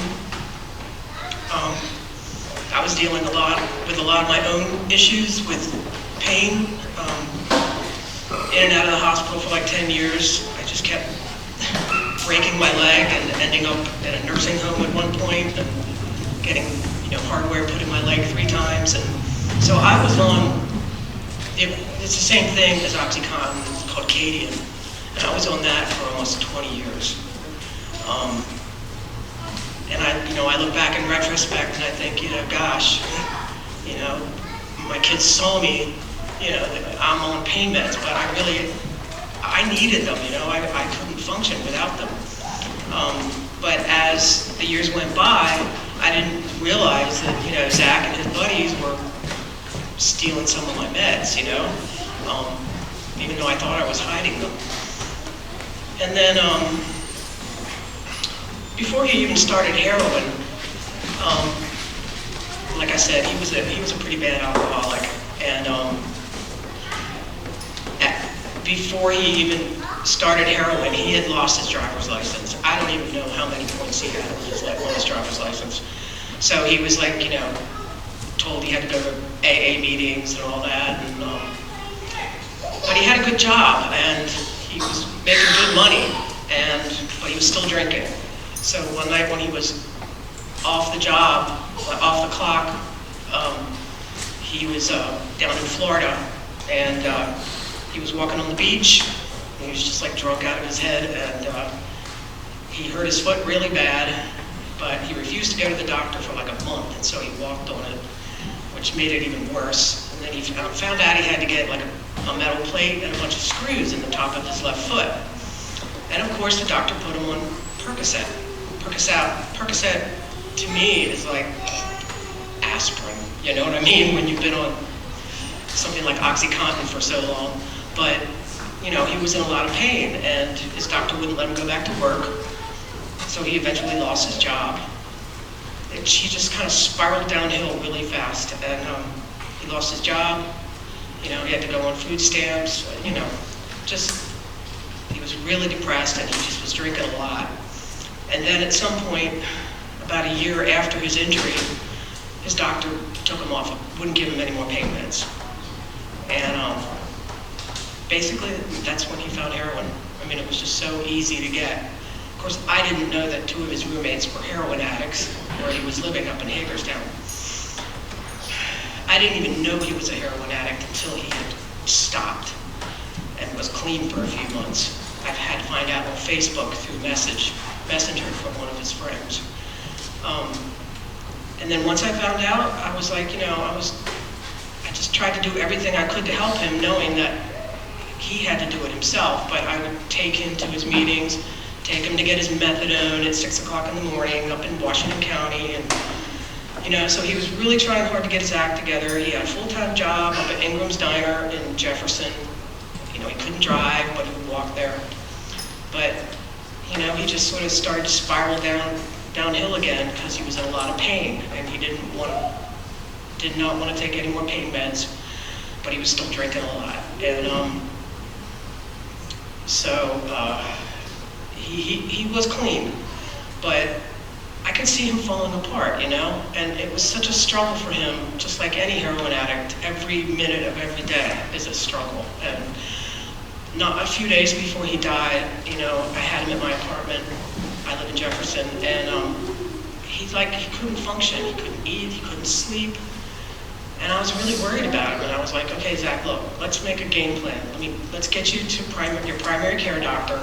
Speaker 8: I was dealing with a lot of my own issues with pain. In and out of the hospital for like 10 years. I just kept breaking my leg and ending up at a nursing home at one point and getting, hardware put in my leg 3 times. And so I was on, it's the same thing as OxyContin, it's called Cadian. And I was on that for almost 20 years. And I look back in retrospect and I think, gosh, my kids saw me, I'm on pain meds, but I needed them, I couldn't function without them. But as the years went by, I didn't realize that, Zach and his buddies were stealing some of my meds, even though I thought I was hiding them. And then, before he even started heroin, like I said, he was a pretty bad alcoholic, and before he even started heroin, he had lost his driver's license. I don't even know how many points he had on his driver's license. So he was told he had to go to AA meetings and all that, and but he had a good job and he was making good money, but he was still drinking. So one night when he was off the clock, he was down in Florida, and he was walking on the beach, and he was just drunk out of his head, and he hurt his foot really bad, but he refused to go to the doctor for a month, and so he walked on it, which made it even worse. And then he found out he had to get a metal plate and a bunch of screws in the top of his left foot. And of course the doctor put him on Percocet. Percocet to me is like aspirin, you know what I mean, when you've been on. something like OxyContin for so long, but he was in a lot of pain, and his doctor wouldn't let him go back to work, so he eventually lost his job. He just kind of spiraled downhill really fast, and he lost his job. He had to go on food stamps. He was really depressed, and he just was drinking a lot. And then at some point, about a year after his injury, his doctor took him off, wouldn't give him any more pain meds. And basically, that's when he found heroin. I mean, it was just so easy to get. Of course, I didn't know that 2 of his roommates were heroin addicts, where he was living up in Hagerstown. I didn't even know he was a heroin addict until he had stopped and was clean for a few months. I've had to find out on Facebook through Messenger from one of his friends. And then once I found out, I was like, I just tried to do everything I could to help him, knowing that he had to do it himself, but I would take him to his meetings, take him to get his methadone at 6 o'clock in the morning up in Washington County, and so he was really trying hard to get his act together. He had a full-time job up at Ingram's Diner in Jefferson. He couldn't drive, but he would walk there. But, he just sort of started to spiral downhill again because he was in a lot of pain, and he did not want to take any more pain meds, but he was still drinking a lot. And he was clean, but I could see him falling apart, and it was such a struggle for him, just like any heroin addict. Every minute of every day is a struggle. And not a few days before he died, I had him at my apartment. I live in Jefferson, and he couldn't function. He couldn't eat, he couldn't sleep. And I was really worried about him, and I was like, okay, Zach, look, let's make a game plan. Let's get you to your primary care doctor.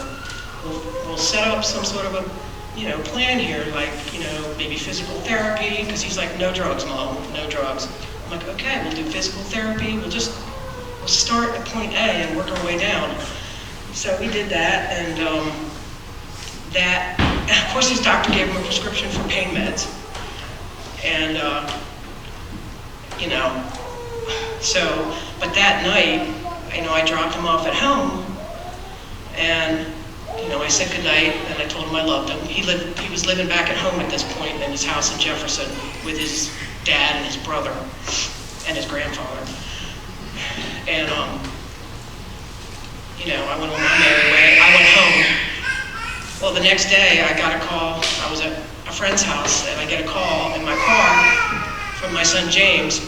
Speaker 8: We'll set up some sort of a plan here, like, maybe physical therapy, because he's like, no drugs, Mom, no drugs. I'm like, okay, we'll do physical therapy. We'll start at point A and work our way down. So we did that, and of course, his doctor gave him a prescription for pain meds. And, but that night, I dropped him off at home, and I said goodnight, and I told him I loved him. He was living back at home at this point in his house in Jefferson with his dad and his brother and his grandfather. And, I went on my merry way. I went home. Well, the next day, I got a call. I was at a friend's house, and I get a call in my car from my son James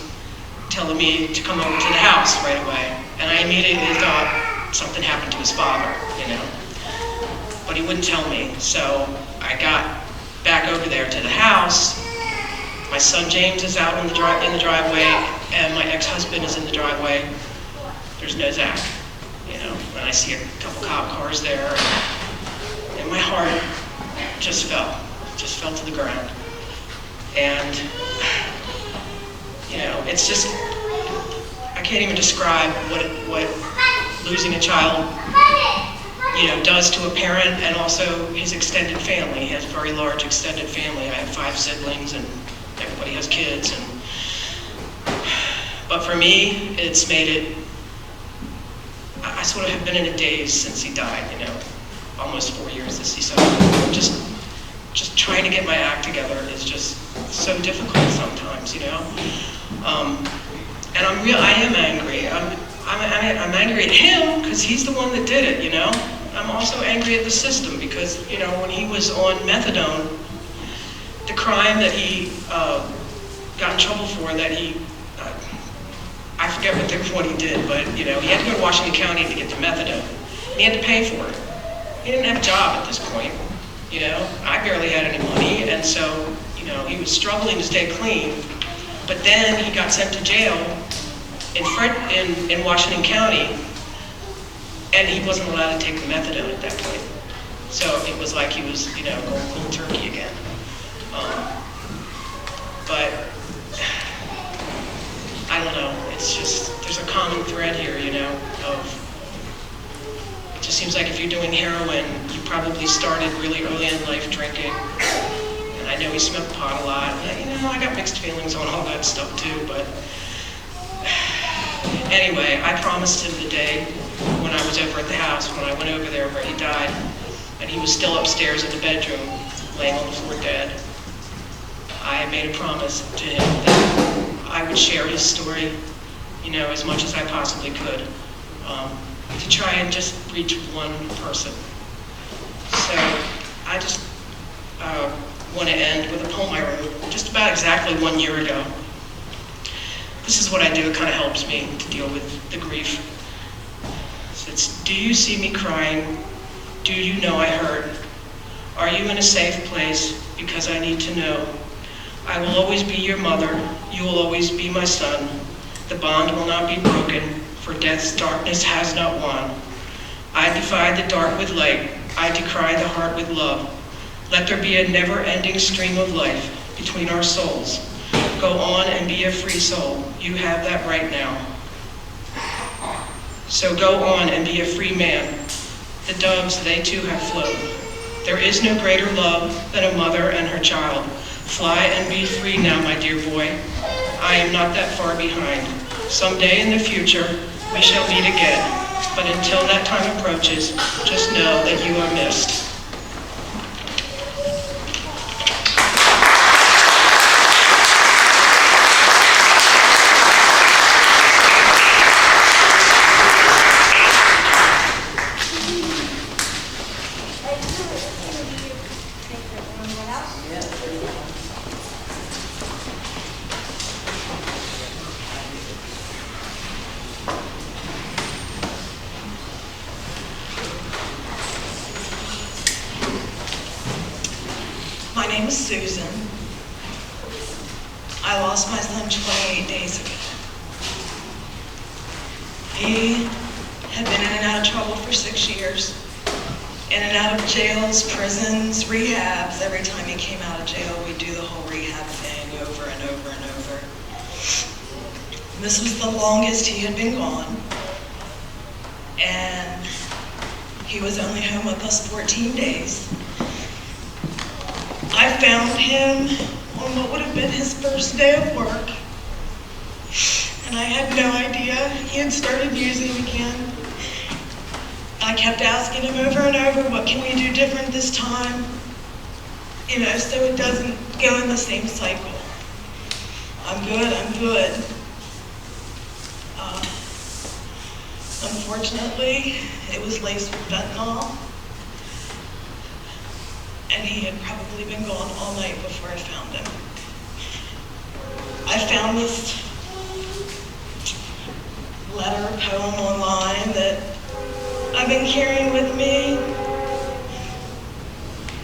Speaker 8: telling me to come over to the house right away. And I immediately thought something happened to his father, But he wouldn't tell me. So I got back over there to the house. My son James is out in the driveway, and my ex-husband is in the driveway. There's no Zach, and I see a couple cop cars there, and my heart just fell to the ground. And, it's just, I can't even describe what losing a child, does to a parent, and also his extended family. He has a very large extended family. I have 5 siblings, and everybody has kids. But for me, it's made it, I sort of have been in a daze since he died, almost 4 years this December. Just trying to get my act together is just so difficult sometimes, And I am angry. I'm angry at him because he's the one that did it, I'm also angry at the system because, when he was on methadone, the crime that he got in trouble for, that he, I forget what he did, but, he had to go to Washington County to get the methadone. And he had to pay for it. He didn't have a job at this point, I barely had any money, and so, he was struggling to stay clean. But then he got sent to jail in Washington County, and he wasn't allowed to take the methadone at that point. So it was like he was, going cold turkey again. But I don't know. It's just, there's a common thread here, of, it just seems like if you're doing heroin, you probably started really early in life drinking. And I know he smoked pot a lot. I got mixed feelings on all that stuff too, but Anyway, I promised him the day when I was over at the house, when I went over there where he died, and he was still upstairs in the bedroom, laying on the floor dead. I made a promise to him that I would share his story, as much as I possibly could, to try and just reach one person. So I just want to end with a poem I wrote just about exactly 1 year ago. This is what I do. It kind of helps me to deal with the grief. It's, do you see me crying? Do you know I hurt? Are you in a safe place? Because I need to know. I will always be your mother. You will always be my son. The bond will not be broken, for death's darkness has not won. I defy the dark with light. I decry the heart with love. Let there be a never-ending stream of life between our souls. Go on and be a free soul. You have that right now. So go on and be a free man. The doves, they too have flown. There is no greater love than a mother and her child. Fly and be free now, my dear boy. I am not that far behind. Someday in the future, we shall meet again. But until that time approaches, just know that you are missed.
Speaker 6: My name is Susan. I lost my son 28 days ago. He had been in and out of trouble for 6 years. In and out of jails, prisons, rehabs. Every time he came out of jail, we'd do the whole rehab thing over and over and over. This was the longest he had been gone. And he was only home with us 14 days. I found him on what would have been his first day of work, and I had no idea he had started using again. I kept asking him over and over, what can we do different this time? So it doesn't go in the same cycle. I'm good, I'm good. Unfortunately, it was laced with fentanyl. And he had probably been gone all night before I found him. I found this letter, poem online that I've been carrying with me.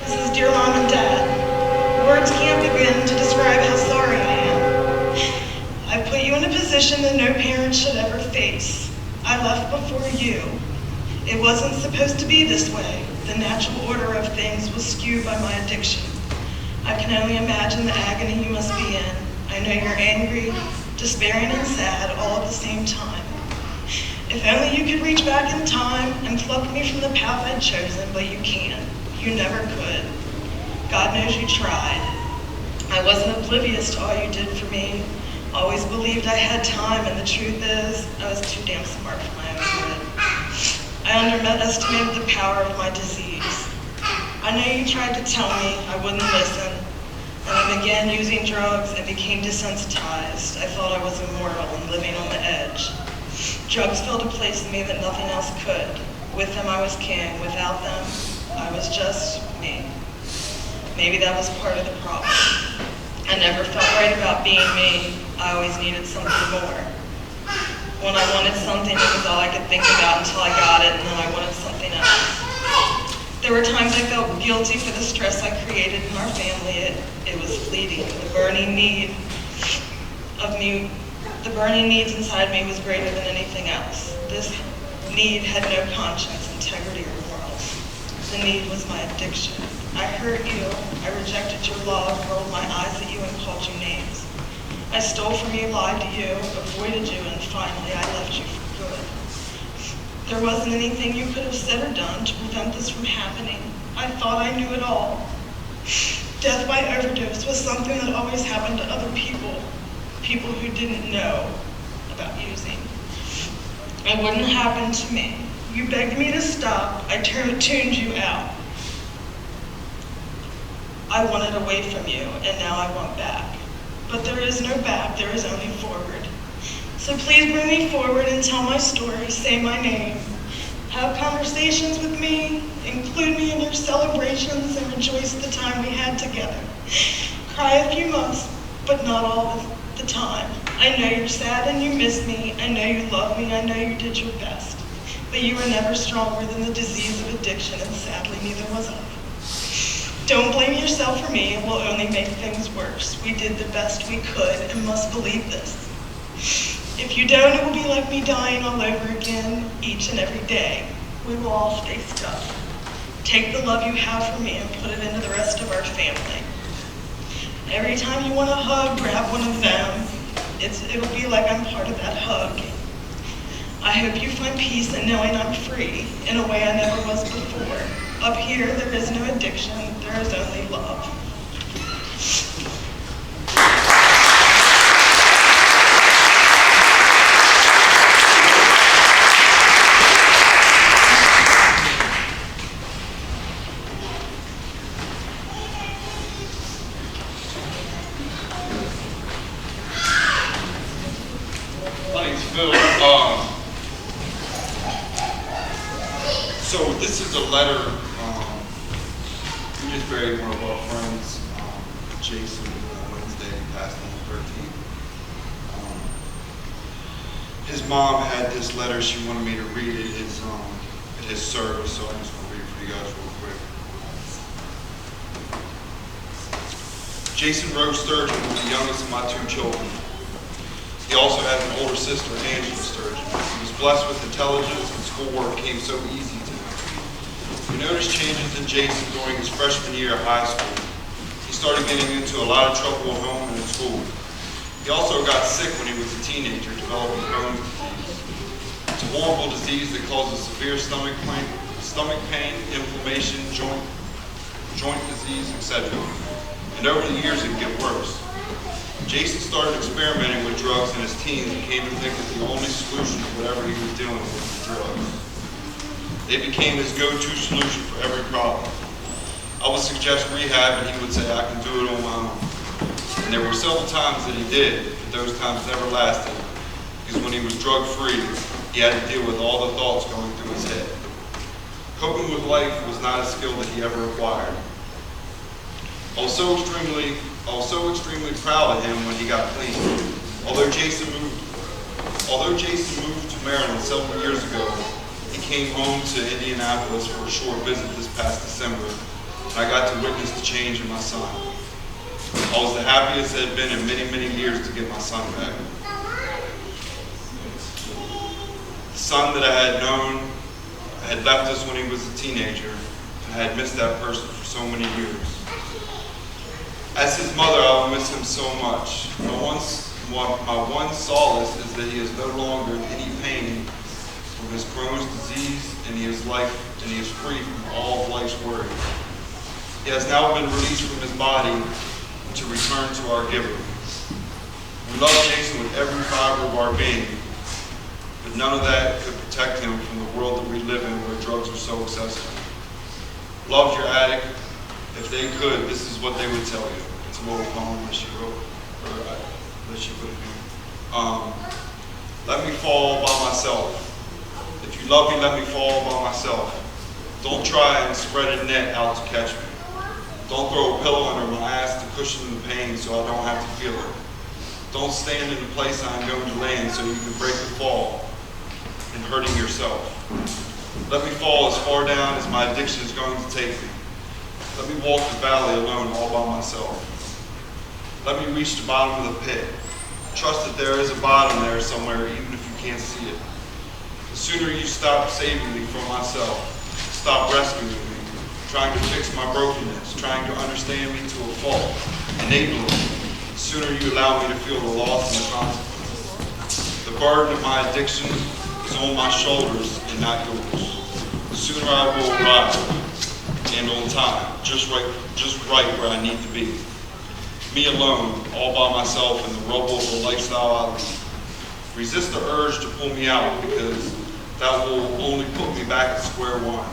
Speaker 6: This is Dear Mom and Dad. Words can't begin to describe how sorry I am. I put you in a position that no parent should ever face. I left before you. It wasn't supposed to be this way. The natural order of things was skewed by my addiction. I can only imagine the agony you must be in. I know you're angry, despairing, and sad all at the same time. If only you could reach back in time and pluck me from the path I'd chosen, but you can't. You never could. God knows you tried. I wasn't oblivious to all you did for me. Always believed I had time, and the truth is, I was too damn smart for my own good. I underestimated the power of my disease. I know you tried to tell me I wouldn't listen, and I began using drugs and became desensitized. I thought I was immortal and living on the edge. Drugs filled a place in me that nothing else could. With them, I was king. Without them, I was just me. Maybe that was part of the problem. I never felt right about being me. I always needed something more. When I wanted something, it was all I could think about until I got it, and then I wanted something else. There were times I felt guilty for the stress I created in our family. It was fleeting. The burning needs inside me was greater than anything else. This need had no conscience, integrity, or morals. The need was my addiction. I hurt you. I rejected your love, rolled my eyes at you, and called you names. I stole from you, lied to you, avoided you, and finally I left you for good. There wasn't anything you could have said or done to prevent this from happening. I thought I knew it all. Death by overdose was something that always happened to other people, people who didn't know about using. It wouldn't happen to me. You begged me to stop. I tuned you out. I wanted away from you, and now I want back. But there is no back, there is only forward. So please bring me forward and tell my story, say my name. Have conversations with me, include me in your celebrations, and rejoice the time we had together. Cry if you must, but not all the time. I know you're sad and you miss me. I know you love me. I know you did your best. But you were never stronger than the disease of addiction, and sadly, neither was I. Don't blame yourself for me. It will only make things worse. We did the best we could and must believe this. If you don't, it will be like me dying all over again each and every day. We will all stay stuck. Take the love you have for me and put it into the rest of our family. Every time you want a hug, grab one of them. It'll be like I'm part of that hug. I hope you find peace in knowing I'm free in a way I never was before. Up here, there is no addiction, there is only love.
Speaker 9: My name's Phil. So this is a letter. We just buried one of our friends, Jason, on Wednesday. He passed on the 13th. His mom had this letter. She wanted me to read it at his service, so I just want to read it for you guys real quick. Jason Rose Sturgeon was the youngest of my two children. He also had an older sister, Angela Sturgeon. He was blessed with intelligence, and schoolwork came so easy to him. We noticed changes in Jason during his freshman year of high school. He started getting into a lot of trouble at home and at school. He also got sick when he was a teenager, developing Crohn's disease. It's a horrible disease that causes severe stomach pain, inflammation, joint disease, etc. And over the years, it would get worse. Jason started experimenting with drugs in his teens and came to think that the only solution to whatever he was dealing with was drugs. They became his go-to solution for every problem. I would suggest rehab, and he would say, I can do it on my own. And there were several times that he did, but those times never lasted, because when he was drug-free, he had to deal with all the thoughts going through his head. Coping with life was not a skill that he ever acquired. I was so extremely proud of him when he got clean. Although Jason moved to Maryland several years ago, he came home to Indianapolis for a short visit this past December, and I got to witness the change in my son. I was the happiest it had been in many, many years to get my son back. The son that I had known had left us when he was a teenager, and I had missed that person for so many years. As his mother, I will miss him so much. My one solace is that he is no longer in any pain from his Crohn's disease, and he is free from all of life's worries. He has now been released from his body to return to our giver. We love Jason with every fiber of our being, but none of that could protect him from the world that we live in where drugs are so accessible. Love your addict. If they could, this is what they would tell you. It's a little poem that she wrote, or that she put in here. Let me fall by myself. If you love me, let me fall by myself. Don't try and spread a net out to catch me. Don't throw a pillow under my ass to cushion the pain so I don't have to feel it. Don't stand in the place I am going to land so you can break the fall and hurting yourself. Let me fall as far down as my addiction is going to take me. Let me walk the valley alone all by myself. Let me reach the bottom of the pit. Trust that there is a bottom there somewhere even if you can't see it. The sooner you stop saving me from myself, stop rescuing me, trying to fix my brokenness, trying to understand me to a fault, enabling me, the sooner you allow me to feel the loss and the consequences. The burden of my addiction is on my shoulders and not yours. The sooner I will arrive, and on time, just right where I need to be. Me alone, all by myself in the rubble of the lifestyle I lead. Resist the urge to pull me out, because that will only put me back at square one.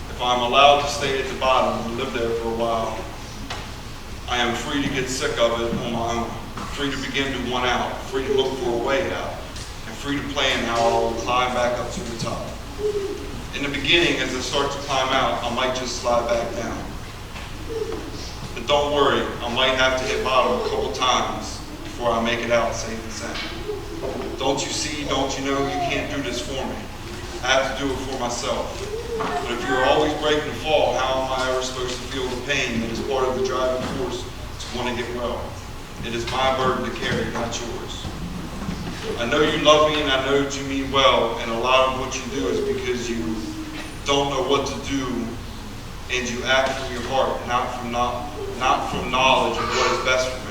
Speaker 9: If I'm allowed to stay at the bottom and live there for a while, I am free to get sick of it on my own, free to begin to want out, free to look for a way out, and free to plan how I will climb back up to the top. In the beginning, as I start to climb out, I might just slide back down. But don't worry, I might have to hit bottom a couple times before I make it out safe and sound. Don't you see, don't you know, you can't do this for me. I have to do it for myself. But if you're always breaking the fall, how am I ever supposed to feel the pain that is part of the driving force to want to get well? It is my burden to carry, not yours. I know you love me and I know that you mean well, and a lot of what you do is because you don't know what to do and you act from your heart, not from knowledge of what is best for me.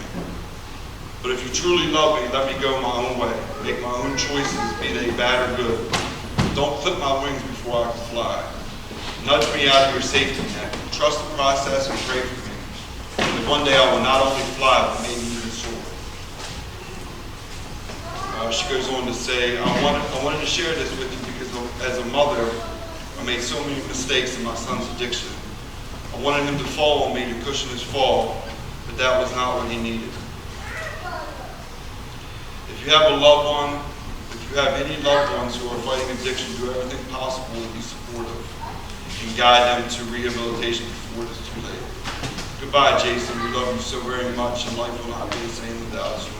Speaker 9: But if you truly love me, let me go my own way, make my own choices, be they bad or good. Don't clip my wings before I can fly. Nudge me out of your safety net. Trust the process and pray for me. And one day I will not only fly, but maybe even soar. She goes on to say, I wanted to share this with you because as a mother, I made so many mistakes in my son's addiction. I wanted him to fall on me to cushion his fall, but that was not what he needed. If you have a loved one, if you have any loved ones who are fighting addiction, do everything possible to be supportive and guide them to rehabilitation before it is too late. Goodbye, Jason. We love you so very much, and life will not be the same without you.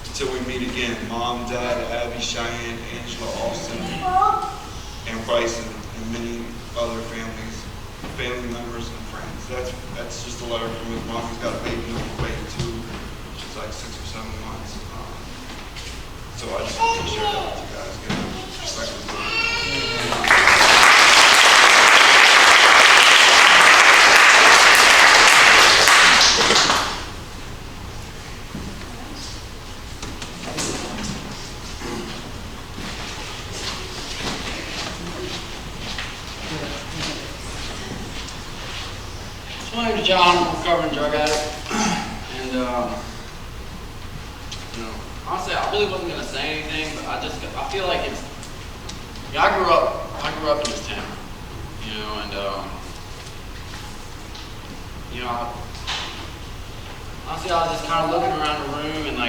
Speaker 9: Until we meet again, Mom, Dad, Abby, Cheyenne, Angela, Austin, and Bryson, and many other family members and friends. That's just a letter from his mom. He's got a baby on the way too. She's like 6 or 7 months. So I just want to share that with you guys. Get a perspective.
Speaker 10: My name is John. I'm a recovering drug addict, and honestly, I really wasn't gonna say anything, but I feel like it's. I grew up in this town, and honestly, I was just kind of looking around the room, and I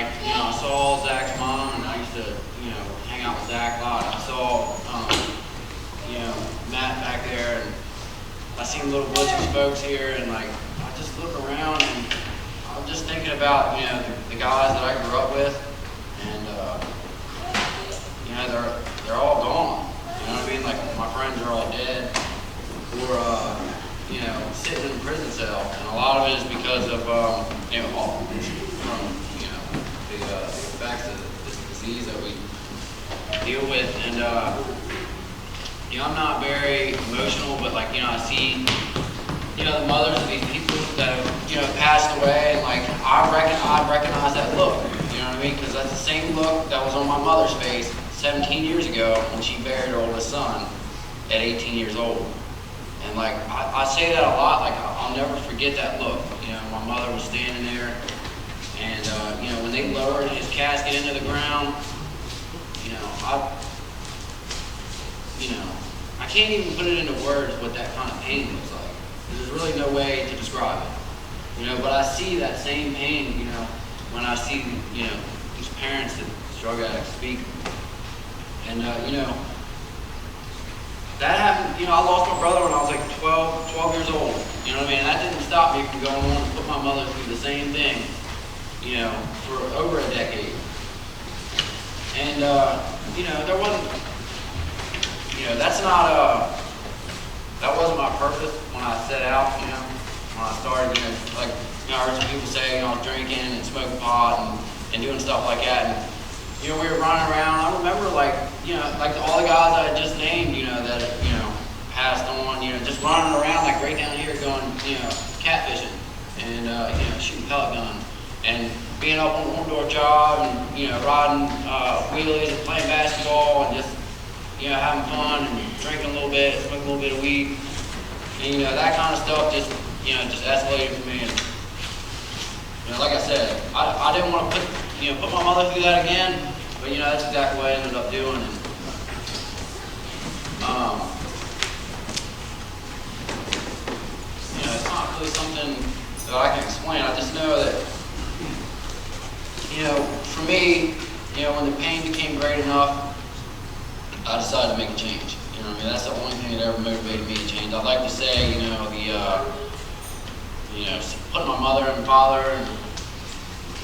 Speaker 10: saw Zach's mom, and I used to, hang out with Zach a lot. I saw, Matt back there, and I seen little Butch's folks here, and I just look around, and I'm just thinking about the guys that I grew up with, and they're all gone. You know what I mean? Like my friends are all dead, or sitting in a prison cell, and a lot of it is because of the effects of this disease that we deal with, and. I'm not very emotional, but I see, the mothers of these people that have, passed away, and I recognize that look, you know what I mean? Because that's the same look that was on my mother's face 17 years ago when she buried her oldest son at 18 years old. And I say that a lot, I'll never forget that look. My mother was standing there, and when they lowered his casket into the ground, I can't even put it into words what that kind of pain looks like. There's really no way to describe it. But I see that same pain, when I see, these parents that drug addicts speak. And, that happened, I lost my brother when I was 12 years old. You know what I mean? And that didn't stop me from going on and put my mother through the same thing, for over a decade. And, there wasn't, that wasn't my purpose when I set out, when I started, I heard some people say, I was drinking and smoking pot and doing stuff like that. And, we were running around. I remember, all the guys I had just named, that, passed on, just running around, right down here going, catfishing and, shooting pellet guns and being up on the one-door job and, riding wheelies and playing basketball and just, having fun and drinking a little bit, smoking a little bit of weed. And, that kind of stuff just, just escalated for me. And, like I said, I didn't want to put my mother through that again, But you know, that's exactly what I ended up doing. And, you know, it's not really something that I can explain. I just know that, you know, for me, you know, when the pain became great enough, I decided to make a change. You know what I mean? That's the only thing that ever motivated me to change. I'd like to say, you know, putting my mother and father, and,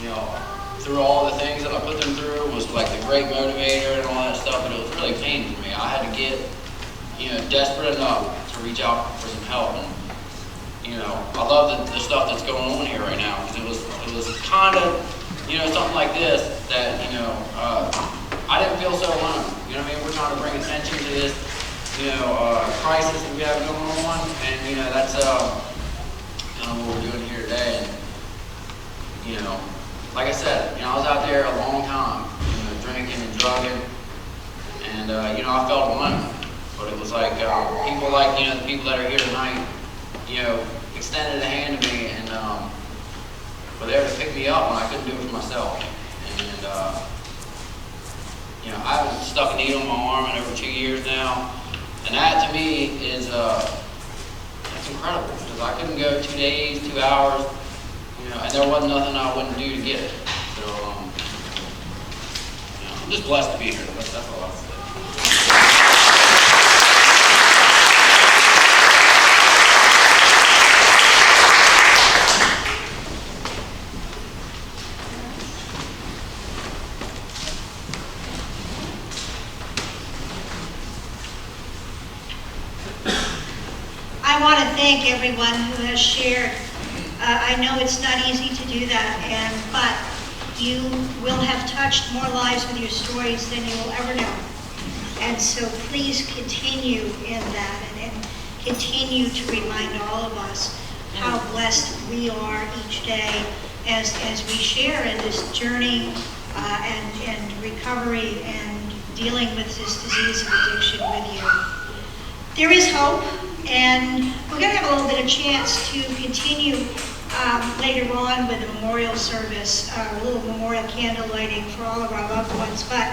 Speaker 10: you know, through all the things that I put them through was like the great motivator and all that stuff, but it was really pain for me. I had to get, you know, desperate enough to reach out for some help. And, you know, I love the stuff that's going on here right now, because it was kind of, you know, something like this that, you know, I didn't feel so alone. You know what I mean? We're trying to bring attention to this, you know, crisis that we have going on, and, you know, that's kind of what we're doing here today. And, you know, like I said, you know, I was out there a long time, you know, drinking and drugging, and, you know, I felt alone. But it was like people like, you know, the people that are here tonight, you know, extended a hand to me, and were there to pick me up when I couldn't do it for myself. And, you know, I haven't stuck a needle in my arm in over 2 years now, and that to me is, that's incredible, because I couldn't go 2 days, 2 hours, you know, and there wasn't nothing I wouldn't do to get it. So, you know, I'm just blessed to be here. That's all I have to say.
Speaker 3: I want to thank everyone who has shared. I know it's not easy to do that, but you will have touched more lives with your stories than you will ever know. And so please continue in that, and continue to remind all of us how blessed we are each day as we share in this journey and recovery and dealing with this disease of addiction with you. There is hope. And we're going to have a little bit of chance to continue later on with a memorial service, a little memorial candle lighting for all of our loved ones. But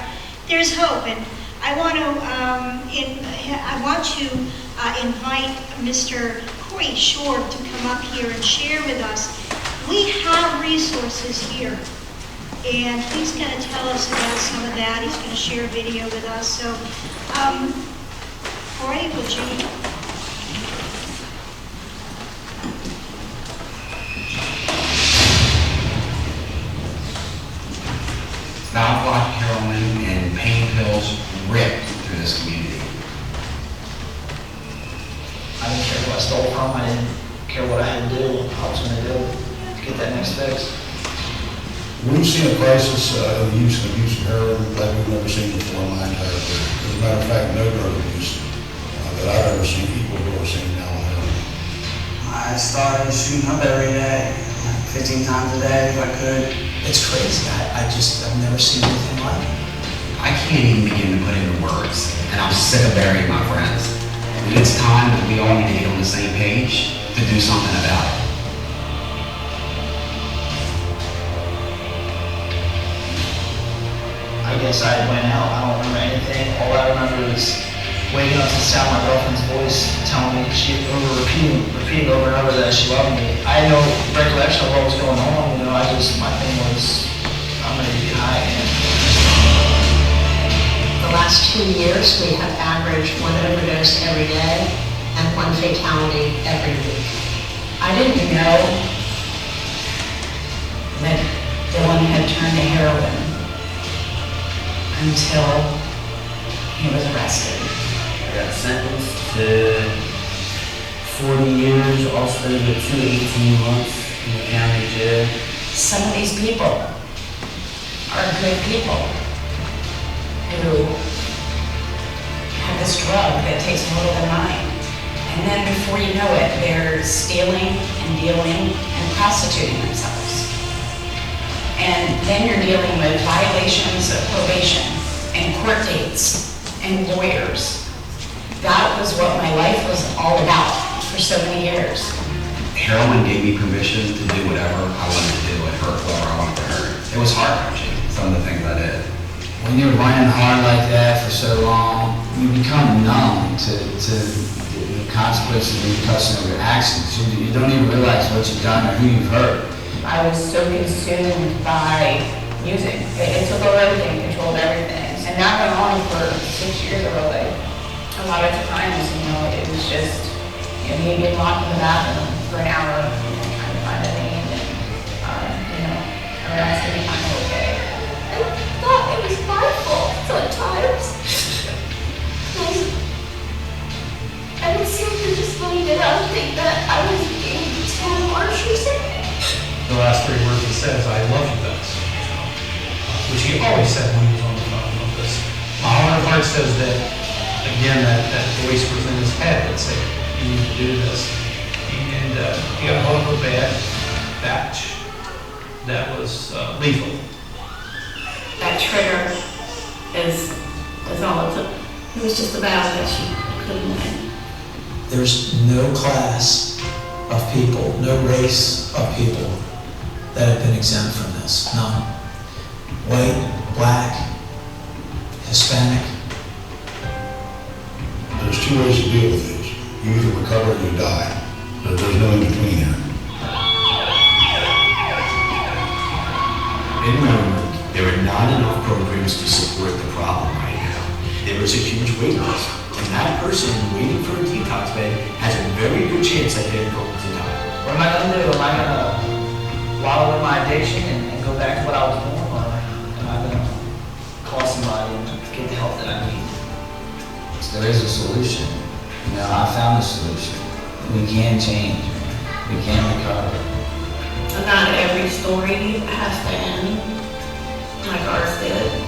Speaker 3: there's hope, and I want to invite Mr. Corey Short to come up here and share with us. We have resources here, and he's going to tell us about some of that. He's going to share a video with us. So, Corey, would you?
Speaker 11: Valve block heroin and pain pills ripped through this community.
Speaker 12: I didn't care who I stole from. I didn't care what I had to do. I was going to do to get that next fix.
Speaker 13: We've seen a crisis of use and abuse of heroin like we've never seen before in my entire career. As a matter of fact, no drug abuse that I've ever seen equal to what we're seeing now on heroin.
Speaker 12: I started shooting up every day, 15 times a day if I could. It's crazy. I've never seen anything like it.
Speaker 11: I can't even begin to put into words, and I'm sick of burying my friends. And it's time that we all need to get on the same page to do something about it.
Speaker 12: I guess I went out. I don't remember anything. All I remember is waking up to the sound of my girlfriend's voice telling me repeating over and over that she loved me. I had no recollection of what was going on. You know, my thing was, I'm going to get high again.
Speaker 14: The last 2 years, we have averaged 1 overdose every day and 1 fatality every week. I didn't know that Dylan had turned to heroin until he was arrested.
Speaker 15: I got sentenced to 40 years, also to 18 months in the county jail.
Speaker 14: Some of these people are good people who have this drug that takes hold of their mind. And then before you know it, they're stealing and dealing and prostituting themselves. And then you're dealing with violations of probation and court dates and lawyers. That was what my life was all about for so many years.
Speaker 11: Heroin gave me permission to do whatever I wanted to do and hurt whoever I wanted to hurt. It was heart-wrenching, some of the things I did.
Speaker 12: when you're running hard like that for so long, you become numb to the consequences of your cussing of your actions. You don't even realize what you've done or who you've hurt.
Speaker 14: I was so consumed by music. It took over everything, controlled everything. And that went on for 6 years of my life. A lot of times, it was just, me getting locked in the bathroom for an hour, trying to find a name, and, everyone's gonna be kind of okay.
Speaker 16: I thought it was my fault sometimes. I would simply just leave it out and think that I was being too harsh or something.
Speaker 17: The last 3 words he said is, "I love you guys," which he always said when he was on the phone with this. My heart says that, again, that voice was in his head that said, "You need to do this." And he got hold of a bad batch that was lethal.
Speaker 18: That trigger is all it took. It was just a battle that she couldn't win.
Speaker 19: There's no class of people, no race of people that have been exempt from this. None. White, black, Hispanic.
Speaker 13: There's 2 ways to deal with this. You either recover or you die. There's no in between here.
Speaker 11: In Maryland, there are not enough programs to support the problem right now. There is a huge wait list, and that person waiting for a detox bed has a very good chance that they're going to die.
Speaker 12: What am I going to do? Am I going to wallow in my addiction and go back to what I was doing, or am I going to call somebody and get the help that I need? There is a solution. I found a solution. We can change. We can recover.
Speaker 18: Not every story has to end like ours did.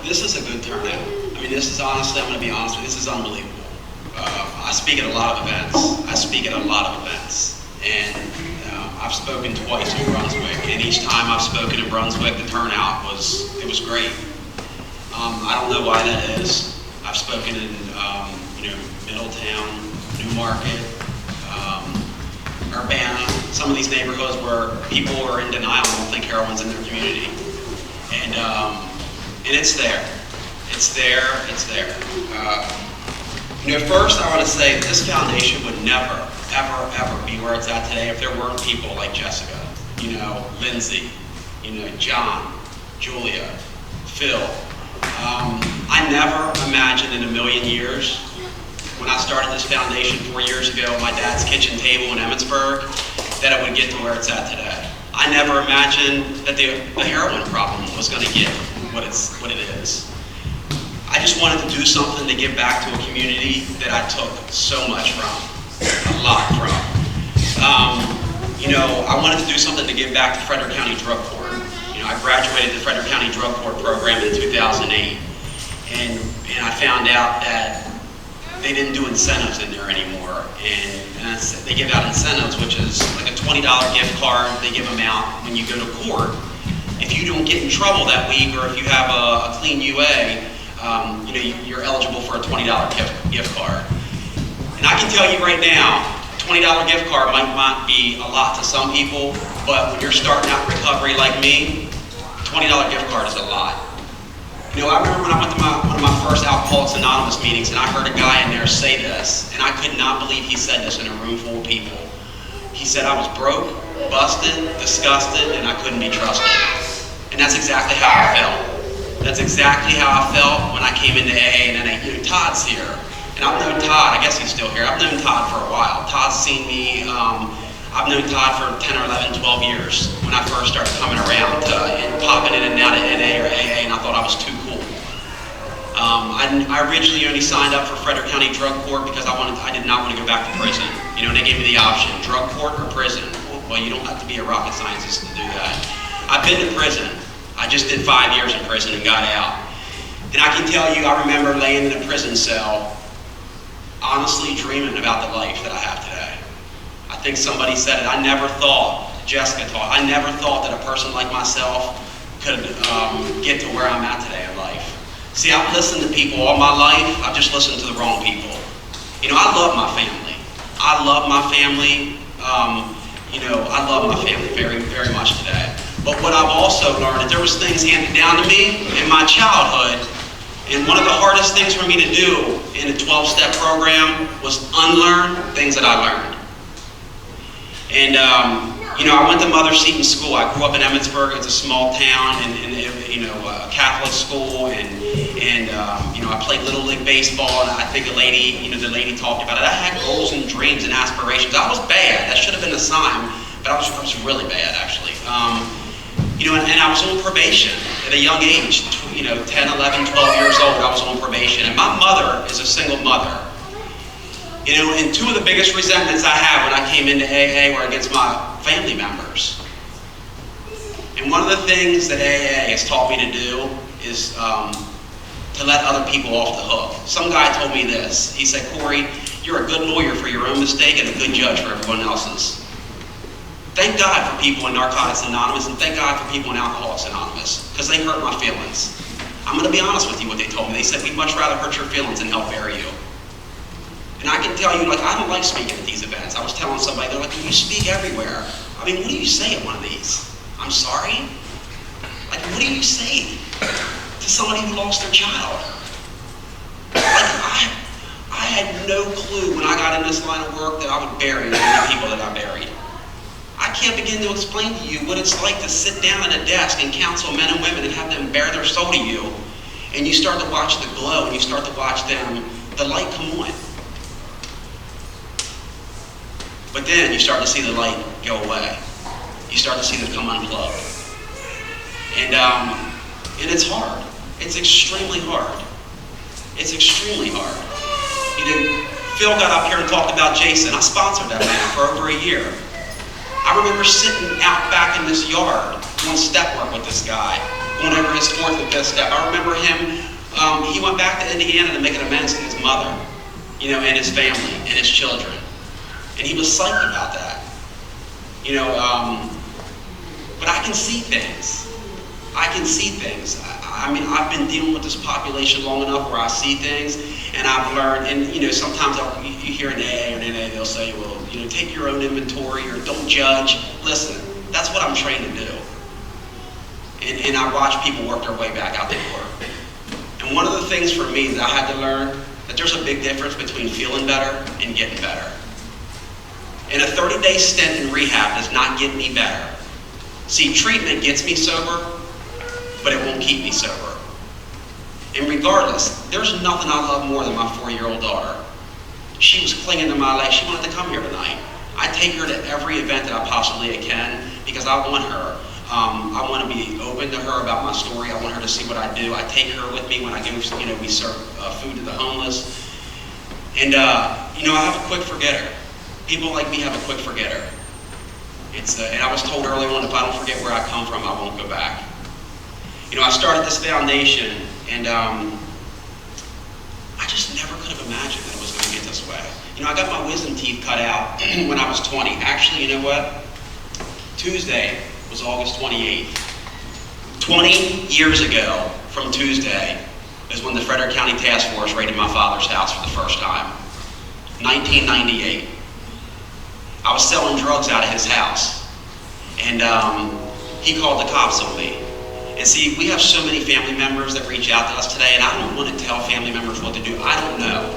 Speaker 10: This is a good turnout. This is honestly, I'm going to be honest with you, this is unbelievable. I speak at a lot of events. And I've spoken twice in Brunswick, and each time I've spoken in Brunswick, the turnout was great. I don't know why that is. I've spoken in Middletown, Newmarket, Urbana, some of these neighborhoods where people are in denial and don't think heroin's in their community. And it's there. It's there. First I want to say that this foundation would never, ever be where it's at today if there weren't people like Jessica, Lindsay, John, Julia, Phil. I never imagined in a million years when I started this foundation 4 years ago at my dad's kitchen table in Emmitsburg that it would get to where it's at today. I never imagined that the heroin problem was going to get what it is. I just wanted to do something to give back to a community that I took so much from, a lot from. I wanted to do something to give back to Frederick County Drug Court. I graduated the Frederick County Drug Court program in 2008, and I found out that they didn't do incentives in there anymore, and they give out incentives, which is like a $20 gift card. They give them out when you go to court. If you don't get in trouble that week, or if you have a clean UA, you're eligible for a $20 gift card. And I can tell you right now, $20 gift card might not be a lot to some people, but when you're starting out recovery like me, $20 gift card is a lot. I remember when I went to one of my first Alcoholics Anonymous meetings, and I heard a guy in there say this, and I could not believe he said this in a room full of people. He said, "I was broke, busted, disgusted, and I couldn't be trusted." And that's exactly how I felt. That's exactly how I felt when I came into AA, and then Todd's here. And I've known Todd, I guess he's still here. I've known Todd for a while. Todd's seen me, I've known Todd for 10 or 11, 12 years when I first started coming around and popping in and out of NA or AA, and I thought I was too cool. I originally only signed up for Frederick County Drug Court because I did not want to go back to prison. They gave me the option, drug court or prison. Well, you don't have to be a rocket scientist to do that. I've been to prison. I just did 5 years in prison and got out. And I can tell you, I remember laying in a prison cell, honestly dreaming about the life that I have today. I think somebody said it, I never thought
Speaker 20: Jessica taught. I never thought that a person like myself could get to where I'm at today in life. See, I've listened to people all my life. I've just listened to the wrong people. I love my family. I love my family. I love my family very, very much today. But what I've also learned, that there was things handed down to me in my childhood, and one of the hardest things for me to do in a 12-step program was unlearn things that I learned. And I went to Mother Seton School. I grew up in Emmitsburg. It's a small town, and a Catholic school, and I played Little League baseball, and I think the lady talked about it. I had goals and dreams and aspirations. I was bad. That should have been a sign, but I was really bad, actually. And I was on probation at a young age, 10, 11, 12 years old. I was on probation, and my mother is a single mother. And two of the biggest resentments I had when I came into AA were against my family members. And one of the things that AA has taught me to do is to let other people off the hook. Some guy told me this. He said, Corey, you're a good lawyer for your own mistake and a good judge for everyone else's. Thank God for people in Narcotics Anonymous, and thank God for people in Alcoholics Anonymous, because they hurt my feelings. I'm going to be honest with you what they told me. They said, we'd much rather hurt your feelings than help bury you. And I can tell you, I don't like speaking at these events. I was telling somebody, they're like, you speak everywhere. I mean, what do you say at one of these? I'm sorry? What do you say to somebody who lost their child? I had no clue when I got in this line of work that I would bury the people that I buried. I can't begin to explain to you what it's like to sit down at a desk and counsel men and women and have them bare their soul to you, and you start to watch the glow, and you start to watch them, the light come on. But then you start to see the light go away. You start to see them come unplugged. And it's hard. It's extremely hard. It's extremely hard. Phil got up here and talked about Jason. I sponsored that man for over a year. I remember sitting out back in this yard doing step work with this guy, going over his 4th and 5th step. I remember him, he went back to Indiana to make an amends to his mother, and his family, and his children. And he was psyched about that. But I can see things. I mean, I've been dealing with this population long enough where I see things, and I've learned, and sometimes you hear an AA or an NA, they'll say, well, take your own inventory or don't judge. Listen, that's what I'm trained to do. And I watch people work their way back out the door. And one of the things for me that I had to learn, that there's a big difference between feeling better and getting better. And a 30-day stint in rehab does not get me better. See, treatment gets me sober, but it won't keep me sober. And regardless, there's nothing I love more than my 4-year-old daughter. She was clinging to my leg. She wanted to come here tonight. I take her to every event that I possibly can because I want her. I want to be open to her about my story. I want her to see what I do. I take her with me when I go, we serve food to the homeless. And, I have a quick forgetter. People like me have a quick forgetter. And I was told early on, if I don't forget where I come from, I won't go back. I started this foundation, and I just never could have imagined that it was going to get this way. I got my wisdom teeth cut out when I was 20. Actually, you know what? Tuesday was August 28th. 20 years ago from Tuesday is when the Frederick County Task Force raided my father's house for the first time. 1998. I was selling drugs out of his house, and he called the cops on me. And see, we have so many family members that reach out to us today, and I don't want to tell family members what to do. I don't know.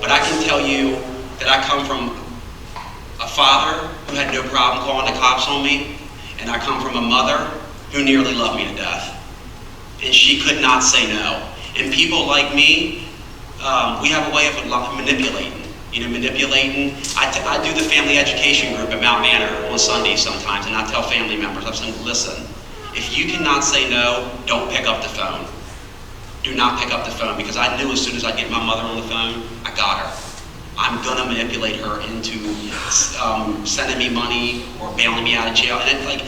Speaker 20: But I can tell you that I come from a father who had no problem calling the cops on me, and I come from a mother who nearly loved me to death. And she could not say no. And people like me, we have a way of manipulating. I do the family education group at Mount Manor on Sundays sometimes, and I tell family members, I'm saying, listen, if you cannot say no, don't pick up the phone. Do not pick up the phone, because I knew as soon as I get my mother on the phone, I got her. I'm gonna manipulate her into sending me money or bailing me out of jail. And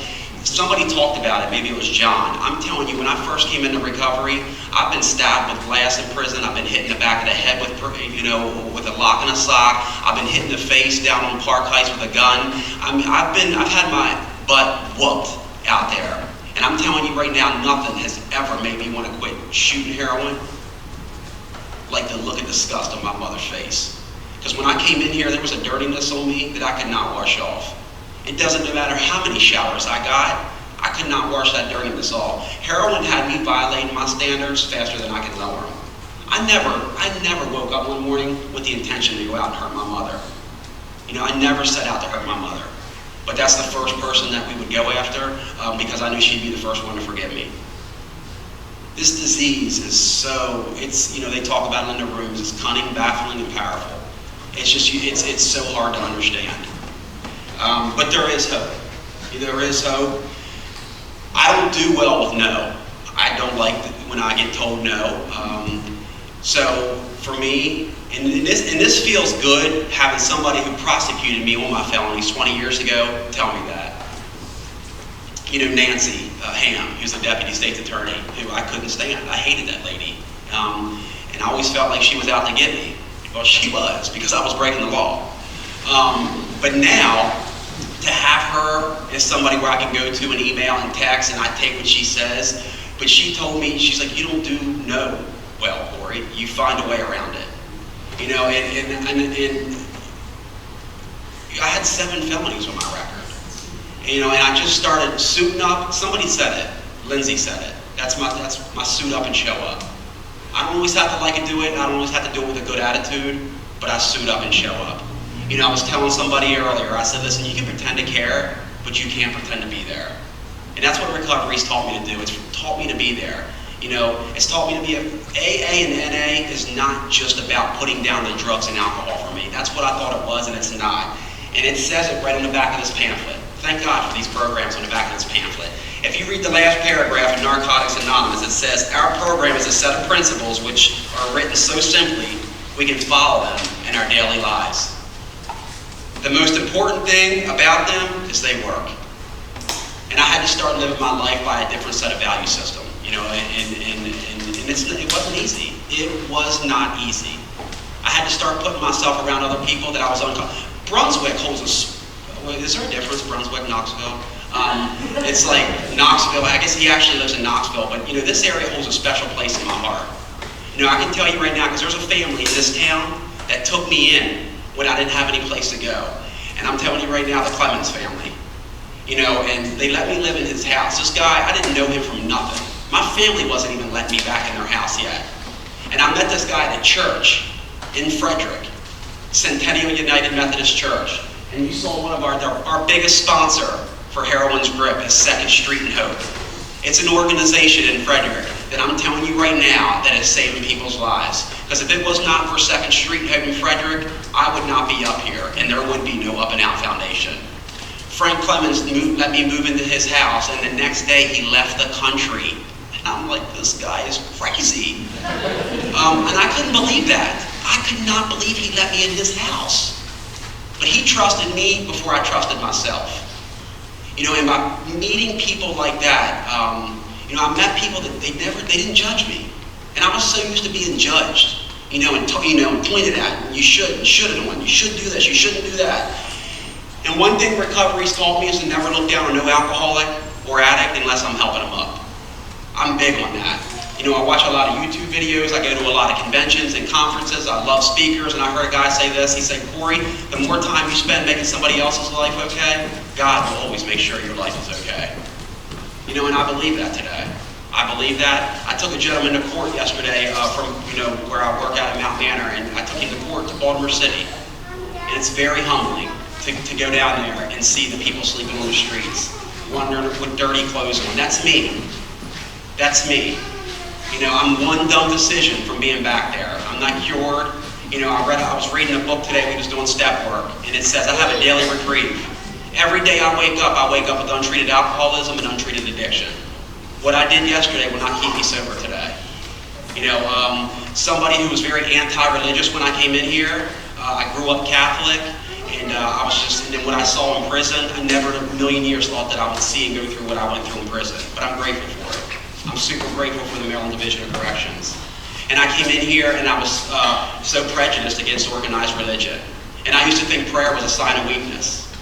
Speaker 20: somebody talked about it, maybe it was John. I'm telling you, when I first came into recovery, I've been stabbed with glass in prison. I've been hit in the back of the head with a lock and a sock. I've been hit in the face down on Park Heights with a gun. I've had my but whooped out there. And I'm telling you right now, nothing has ever made me want to quit shooting heroin like the look of disgust on my mother's face. Because when I came in here, there was a dirtiness on me that I could not wash off. It doesn't matter how many showers I got, I could not wash that dirtiness off. Heroin had me violating my standards faster than I could lower them. I never woke up one morning with the intention to go out and hurt my mother. You know, I never set out to hurt my mother. But that's the first person that we would go after because I knew she'd be the first one to forgive me. This disease is so, it's, you know, they talk about it in the rooms, it's cunning, baffling, and powerful. It's just, it's so hard to understand. But there is hope. There is hope. I don't do well with no. I don't like when I get told no. So for me, and this feels good, having somebody who prosecuted me on my felonies 20 years ago tell me that. You know, Nancy Ham, who's the deputy state's attorney, who I couldn't stand. I hated that lady. And I always felt like she was out to get me. Well, she was, because I was breaking the law. But now, to have her as somebody where I can go to an email and text and I take what she says, but she told me, she's like, you don't do no well, Corey. You find a way around it. You know, and I had 7 felonies on my record. You know, and I just started suiting up. Somebody said it. Lindsay said it. That's my suit up and show up. I don't always have to like to do it. I don't always have to do it with a good attitude, but I suit up and show up. You know, I was telling somebody earlier, I said, listen, you can pretend to care, but you can't pretend to be there. And that's what recovery's taught me to do. It's taught me to be there. You know, it's taught me to be AA and NA is not just about putting down the drugs and alcohol for me. That's what I thought it was, and it's not. And it says it right on the back of this pamphlet. Thank God for these programs on the back of this pamphlet. If you read the last paragraph in Narcotics Anonymous, it says, our program is a set of principles which are written so simply we can follow them in our daily lives. The most important thing about them is they work. And I had to start living my life by a different set of value system. You know, and it wasn't easy. It was not easy. I had to start putting myself around other people that I was uncomfortable. Brunswick holds is there a difference, Brunswick, Knoxville? It's like Knoxville, I guess he actually lives in Knoxville, but you know, this area holds a special place in my heart. You know, I can tell you right now, because there's a family in this town that took me in when I didn't have any place to go. And I'm telling you right now, the Clemens family. You know, and they let me live in his house. This guy, I didn't know him from nothing. My family wasn't even letting me back in their house yet. And I met this guy at a church in Frederick, Centennial United Methodist Church. And you saw one of our biggest sponsor for Heroin's Grip is 2nd Street and Hope. It's an organization in Frederick that I'm telling you right now that is saving people's lives. Because if it was not for 2nd Street and Hope in Frederick, I would not be up here, and there would be no Up and Out Foundation. Frank Clemens let me move into his house, and the next day he left the country. And I'm like, this guy is crazy. And I couldn't believe that. I could not believe he let me in his house. But he trusted me before I trusted myself. You know, and by meeting people like that, you know, I met people that they didn't judge me. And I was so used to being judged, you know, and pointed at. You should have done, you should do this, you shouldn't do that. And one thing recovery's taught me is to never look down on no alcoholic or addict unless I'm helping them up. I'm big on that. You know, I watch a lot of YouTube videos, I go to a lot of conventions and conferences, I love speakers, and I heard a guy say this, he said, Corey, the more time you spend making somebody else's life okay, God will always make sure your life is okay. You know, and I believe that today. I believe that. I took a gentleman to court yesterday from, you know, where I work out in Mount Manor, and I took him to court to Baltimore City. And it's very humbling to go down there and see the people sleeping on the streets, wandering with dirty clothes on. That's me. That's me. You know, I'm one dumb decision from being back there. I'm not cured. You know, I was reading a book today, we was doing step work, and it says I have a daily reprieve. Every day I wake up with untreated alcoholism and untreated addiction. What I did yesterday will not keep me sober today. You know, somebody who was very anti-religious when I came in here, I grew up Catholic, and and then what I saw in prison, I never in a million years thought that I would see and go through what I went through in prison, but I'm grateful for it. I'm super grateful for the Maryland Division of Corrections. And I came in here and I was so prejudiced against organized religion. And I used to think prayer was a sign of weakness.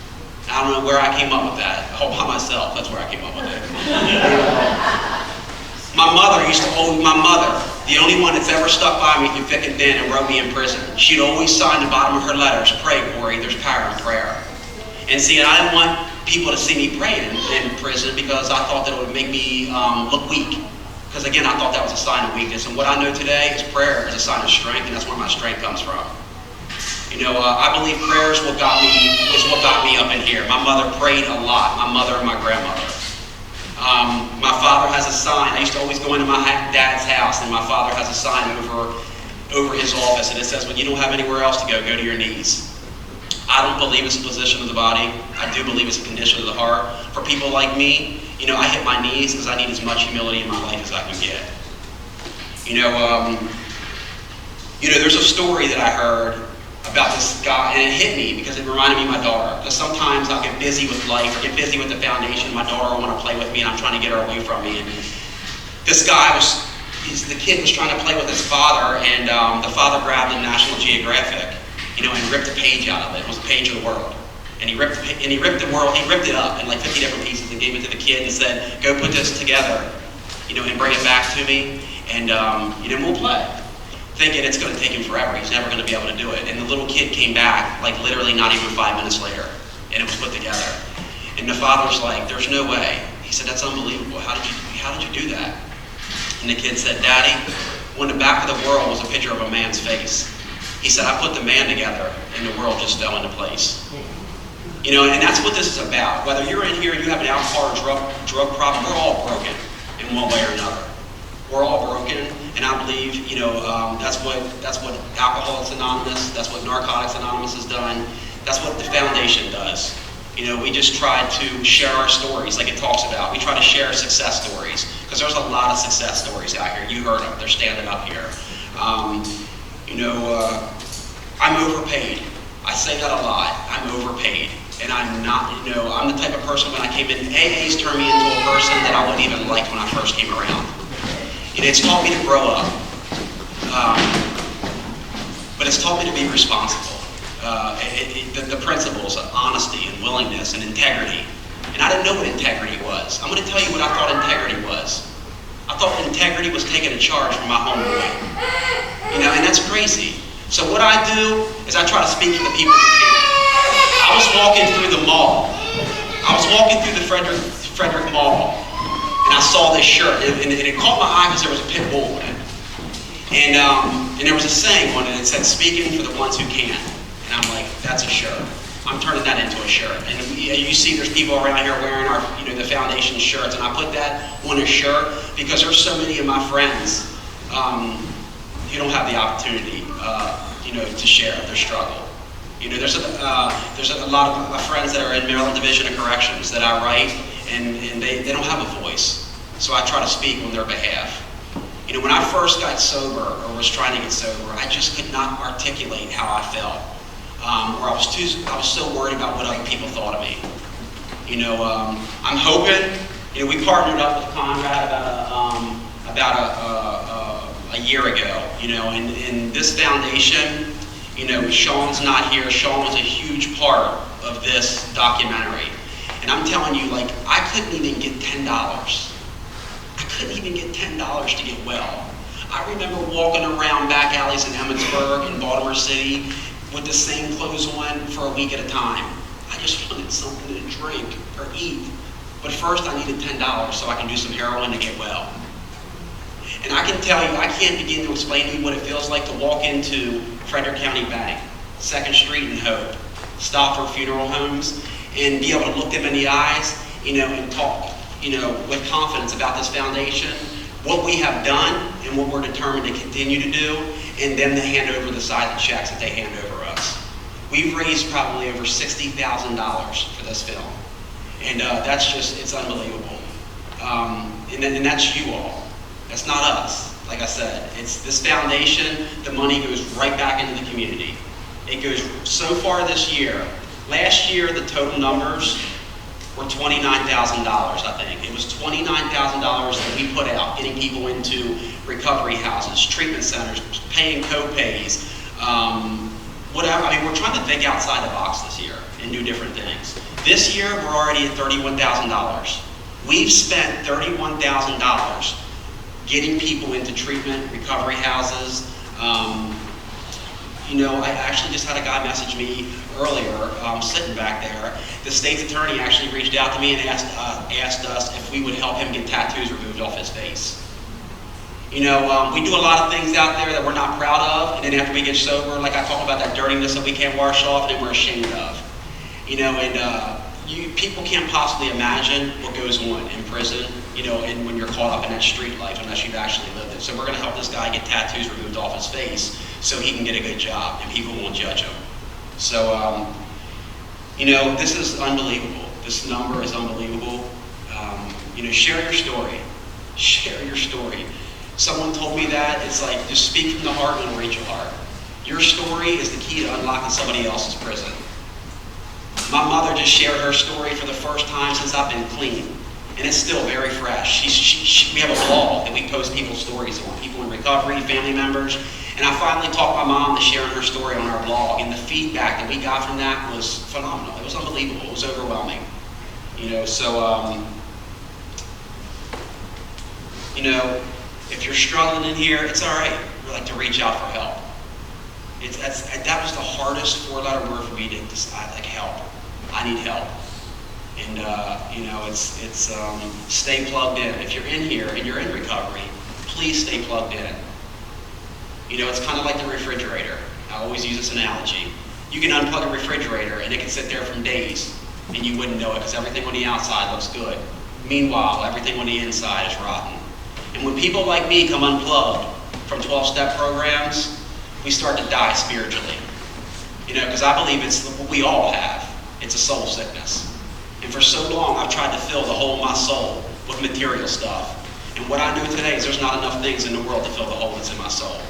Speaker 20: I don't know where I came up with that. All by myself, that's where I came up with it. My mother, the only one that's ever stuck by me through thick and thin and wrote me in prison, she'd always sign the bottom of her letters, "Pray, Corey, there's power in prayer." And see, I didn't want people to see me praying in prison because I thought that it would make me look weak. Because again, I thought that was a sign of weakness. And what I know today is prayer is a sign of strength, and that's where my strength comes from. I believe prayer is what got me up in here. My mother prayed a lot, my mother and my grandmother. My father has a sign. I used to always go into my dad's house, and my father has a sign over his office, and it says, "When you don't have anywhere else to go to your knees." I don't believe it's a position of the body. I do believe it's a condition of the heart. For people like me, I hit my knees because I need as much humility in my life as I can get. There's a story that I heard about this guy, and it hit me because it reminded me of my daughter. Because sometimes I'll get busy with life or get busy with the foundation. My daughter will want to play with me, and I'm trying to get her away from me. And this guy the kid was trying to play with his father, and the father grabbed the National Geographic, and ripped a page out of it. It was a page of the world. And he ripped it up in like 50 different pieces and gave it to the kid and said, "Go put this together, and bring it back to me, and we'll play." Thinking it's going to take him forever. He's never going to be able to do it. And the little kid came back, like literally not even 5 minutes later, and it was put together. And the father's like, "There's no way." He said, "That's unbelievable. How did you do that?" And the kid said, "Daddy, on the back of the world was a picture of a man's face." He said, "I put the man together, and the world just fell into place." And that's what this is about. Whether you're in here and you have an alcohol or drug problem, we're all broken in one way or another. We're all broken, and I believe, that's what Alcoholics Anonymous, that's what Narcotics Anonymous has done. That's what the foundation does. We just try to share our stories, like it talks about. We try to share success stories, because there's a lot of success stories out here. You heard them; they're standing up here. I'm overpaid. I say that a lot. I'm overpaid. And I'm not, I'm the type of person when I came in, AA's turned me into a person that I wouldn't even like when I first came around. It's taught me to grow up. But it's taught me to be responsible. The principles of honesty and willingness and integrity. And I didn't know what integrity was. I'm going to tell you what I thought integrity was. I thought integrity was taking a charge from my homeboy. And that's crazy. So what I do is I try to speak to the people who can't. I was walking through the mall. I was walking through the Frederick Mall, and I saw this shirt, and it caught my eye because there was a pit bull on it. And there was a saying on it that said, "Speaking for the ones who can." And I'm like, that's a shirt. I'm turning that into a shirt. And you see there's people around here wearing our, the foundation shirts, and I put that on a shirt because there's so many of my friends who don't have the opportunity, to share their struggle. There's a lot of my friends that are in Maryland Division of Corrections that I write, and they don't have a voice. So I try to speak on their behalf. When I first got sober, or was trying to get sober, I just could not articulate how I felt. Or I was so worried about what other people thought of me. I'm hoping, we partnered up with Conrad about a year ago, and this foundation, Sean's not here. Sean was a huge part of this documentary. And I'm telling you, I couldn't even get $10. I couldn't even get $10 to get well. I remember walking around back alleys in Emmitsburg and Baltimore City with the same clothes on for a week at a time. I just wanted something to drink or eat. But first I needed $10 so I can do some heroin to get well. And I can tell you, I can't begin to explain to you what it feels like to walk into Frederick County Bank, 2nd Street in Hope, stop for funeral homes, and be able to look them in the eyes, and talk, with confidence about this foundation, what we have done and what we're determined to continue to do, and them to hand over the side of the checks that they hand over us. We've raised probably over $60,000 for this film. And that's just, it's unbelievable. And that's you all. That's not us. Like I said, it's this foundation, the money goes right back into the community. It goes so far this year. Last year, the total numbers were $29,000, I think. It was $29,000 that we put out, getting people into recovery houses, treatment centers, paying co-pays, whatever. I mean, we're trying to think outside the box this year and do different things. This year, we're already at $31,000. We've spent $31,000 getting people into treatment, recovery houses. I actually just had a guy message me earlier, sitting back there. The state's attorney actually reached out to me and asked us if we would help him get tattoos removed off his face. We do a lot of things out there that we're not proud of, and then after we get sober, like I talk about that dirtiness that we can't wash off and then we're ashamed of. People can't possibly imagine what goes on in prison, and when you're caught up in that street life unless you've actually lived it. So we're going to help this guy get tattoos removed off his face so he can get a good job and people won't judge him. So, this is unbelievable. This number is unbelievable. Share your story. Share your story. Someone told me that. It's like, just speak from the heart and reach your heart. Your story is the key to unlocking somebody else's prison. My mother just shared her story for the first time since I've been clean, and it's still very fresh. We have a blog that we post people's stories on, people in recovery, family members, and I finally talked my mom to sharing her story on our blog, and the feedback that we got from that was phenomenal. It was unbelievable. It was overwhelming. If you're struggling in here, it's all right. We like to reach out for help. That was the hardest four-letter word for me to decide, like help. I need help. And, stay plugged in. If you're in here and you're in recovery, please stay plugged in. It's kind of like the refrigerator. I always use this analogy. You can unplug a refrigerator and it can sit there for days and you wouldn't know it because everything on the outside looks good. Meanwhile, everything on the inside is rotten. And when people like me come unplugged from 12-step programs, we start to die spiritually. Because I believe it's what we all have. It's a soul sickness. And for so long, I've tried to fill the hole in my soul with material stuff. And what I know today is there's not enough things in the world to fill the hole that's in my soul.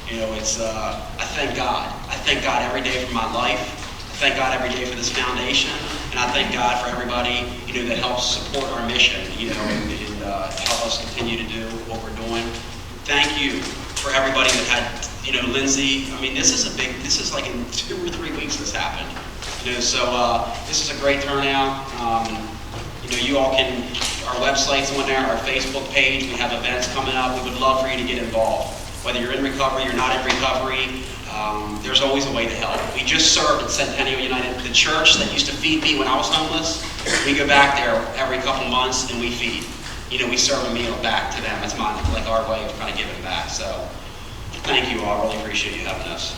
Speaker 20: I thank God. I thank God every day for my life. I thank God every day for this foundation. And I thank God for everybody, that helps support our mission, and help us continue to do what we're doing. Thank you for everybody that had, Lindsay. This is like in 2 or 3 weeks this happened. So this is a great turnout. You all can, our website's on there, our Facebook page, we have events coming up. We would love for you to get involved. Whether you're in recovery or not in recovery, there's always a way to help. We just served at Centennial United, the church that used to feed me when I was homeless. We go back there every couple months and we feed. We serve a meal back to them. It's like our way of kind of giving back. So thank you all. I really appreciate you having us.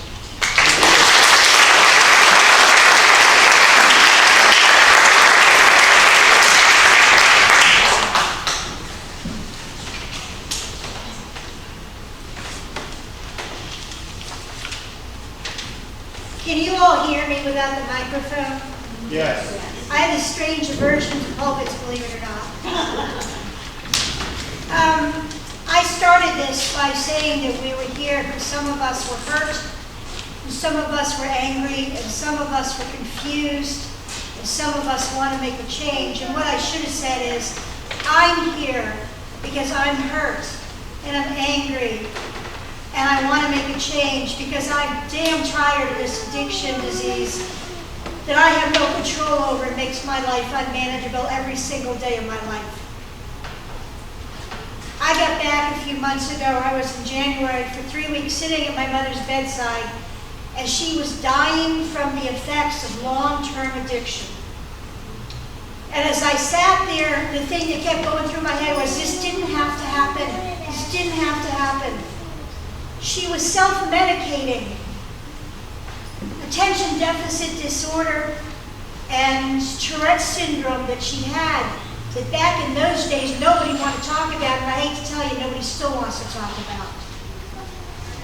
Speaker 3: Can you all hear me without the microphone?
Speaker 1: Yes.
Speaker 3: I have a strange aversion to pulpits, believe it or not. I started this by saying that we were here because some of us were hurt, and some of us were angry, and some of us were confused, and some of us want to make a change. And what I should have said is, I'm here because I'm hurt, and I'm angry, and I want to make a change because I'm damn tired of this addiction disease that I have no control over. It makes my life unmanageable every single day of my life. I got back a few months ago. I was in January for 3 weeks sitting at my mother's bedside, and she was dying from the effects of long-term addiction. And as I sat there, the thing that kept going through my head was, this didn't have to happen. This didn't have to happen. She was self-medicating. Attention deficit disorder and Tourette's syndrome that she had, that back in those days nobody wanted to talk about, and I hate to tell you, nobody still wants to talk about.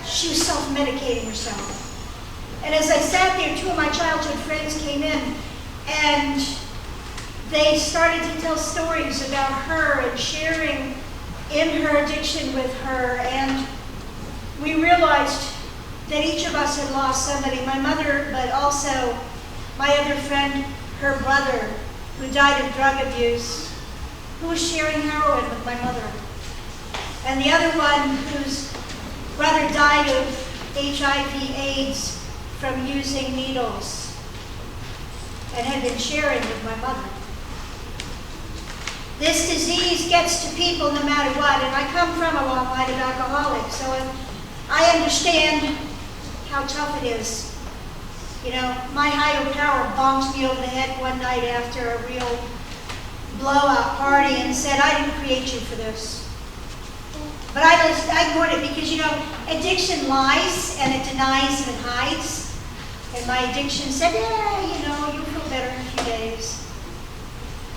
Speaker 3: She was self-medicating herself. And as I sat there, 2 of my childhood friends came in, and they started to tell stories about her and sharing in her addiction with her, and we realized that each of us had lost somebody, my mother, but also my other friend, her brother, who died of drug abuse, who was sharing heroin with my mother. And the other one whose brother died of HIV/AIDS from using needles. and had been sharing with my mother. This disease gets to people no matter what, and I come from a long line of alcoholics, so I understand how tough it is. You know, my higher power bonked me over the head one night after a real blowout party and said, I didn't create you for this. But I ignored it because, you know, addiction lies and it denies and it hides. And my addiction said, yeah, you know, you'll feel better in a few days.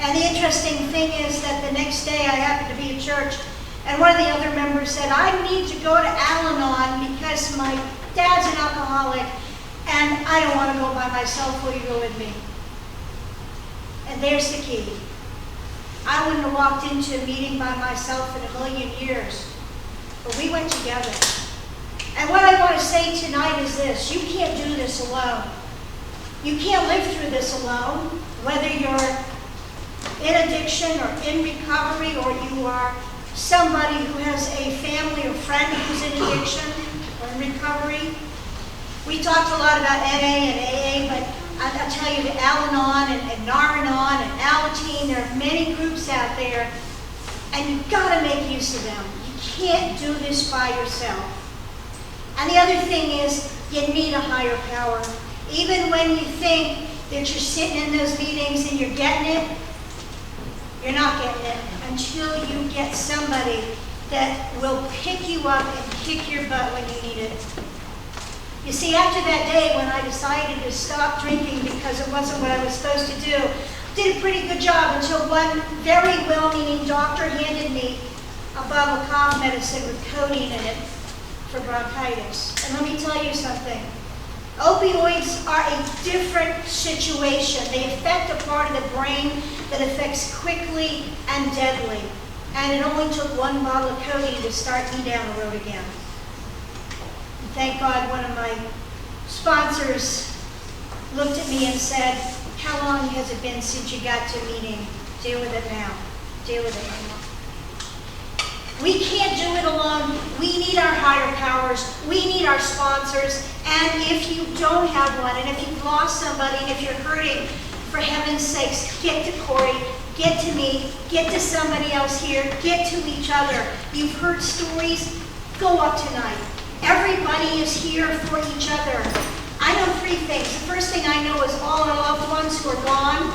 Speaker 3: And the interesting thing is that the next day I happened to be at church and one of the other members said, I need to go to Al-Anon because my dad's an alcoholic and I don't want to go by myself. Will you go with me? And there's the key. I wouldn't have walked into a meeting by myself in a million years, but we went together. And what I want to say tonight is this: you can't do this alone. You can't live through this alone, whether you're in addiction or in recovery, or you are somebody who has a family or friend who's in addiction or in recovery. We talked a lot about NA and AA, but I'll tell you that Al-Anon and Nar-Anon and Alateen, there are many groups out there, and you've got to make use of them. You can't do this by yourself. And the other thing is, you need a higher power. Even when you think that you're sitting in those meetings and you're getting it, you're not getting it until you get somebody that will pick you up and kick your butt when you need it. You see, after that day when I decided to stop drinking because it wasn't what I was supposed to do, did a pretty good job until one very well-meaning doctor handed me a bottle of cough medicine with codeine in it for bronchitis. And let me tell you something. Opioids are a different situation. They affect a part of the brain that affects quickly and deadly. And it only took one bottle of codeine to start me down the road again. And thank God one of my sponsors looked at me and said, how long has it been since you got to meeting? Deal with it now. Deal with it now. We can't do it alone. We need our higher powers. We need our sponsors. And if you don't have one, and if you've lost somebody, and if you're hurting, for heaven's sakes, get to Corey, get to me, get to somebody else here, get to each other. You've heard stories, go up tonight. Everybody is here for each other. I know three things. The first thing I know is all our loved ones who are gone.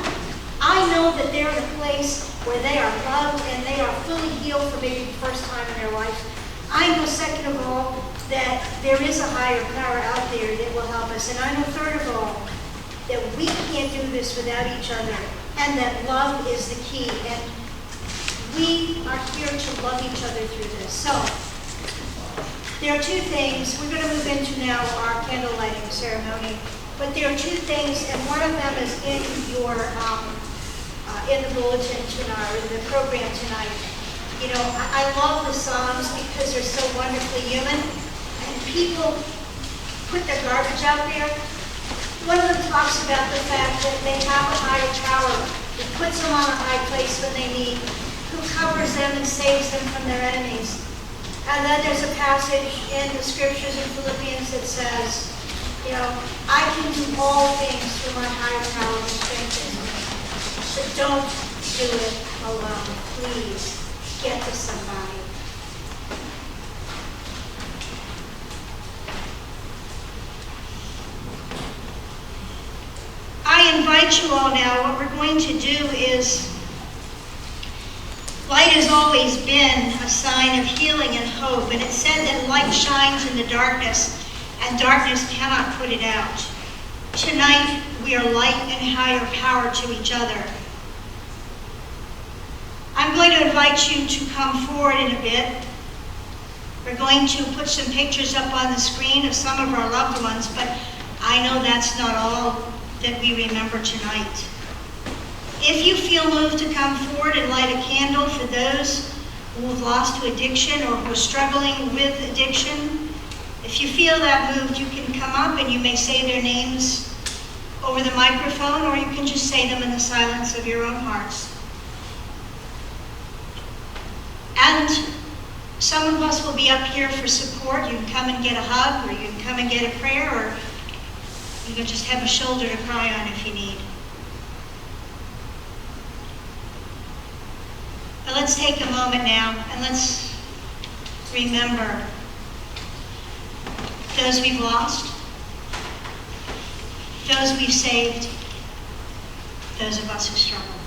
Speaker 3: I know that they're in a place where they are loved and they are fully healed for maybe the first time in their life. I know, second of all, that there is a higher power out there that will help us. And I know, third of all, that we can't do this without each other, and that love is the key. And we are here to love each other through this. So, there are two things. We're going to move into now our candle lighting ceremony. But there are two things, and one of them is in your in the bulletin tonight, or the program tonight. You know, I love the Psalms because they're so wonderfully human, and people put their garbage out there. One of them talks about the fact that they have a higher power that puts them on a high place when they need, who covers them and saves them from their enemies. And then there's a passage in the scriptures in Philippians that says, you know, I can do all things through my higher power that strengthens me. So don't do it alone. Please get to somebody. I invite you all now. What we're going to do is, light has always been a sign of healing and hope, and it's said that light shines in the darkness, and darkness cannot put it out. Tonight, we are light and higher power to each other. I'm going to invite you to come forward in a bit. We're going to put some pictures up on the screen of some of our loved ones, but I know that's not all that we remember tonight. If you feel moved to come forward and light a candle for those who have lost to addiction or who are struggling with addiction, if you feel that moved, you can come up and you may say their names over the microphone, or you can just say them in the silence of your own hearts. And some of us will be up here for support. You can come and get a hug, or you can come and get a prayer, or you can just have a shoulder to cry on if you need. But let's take a moment now and let's remember those we've lost, those we've saved, those of us who struggle.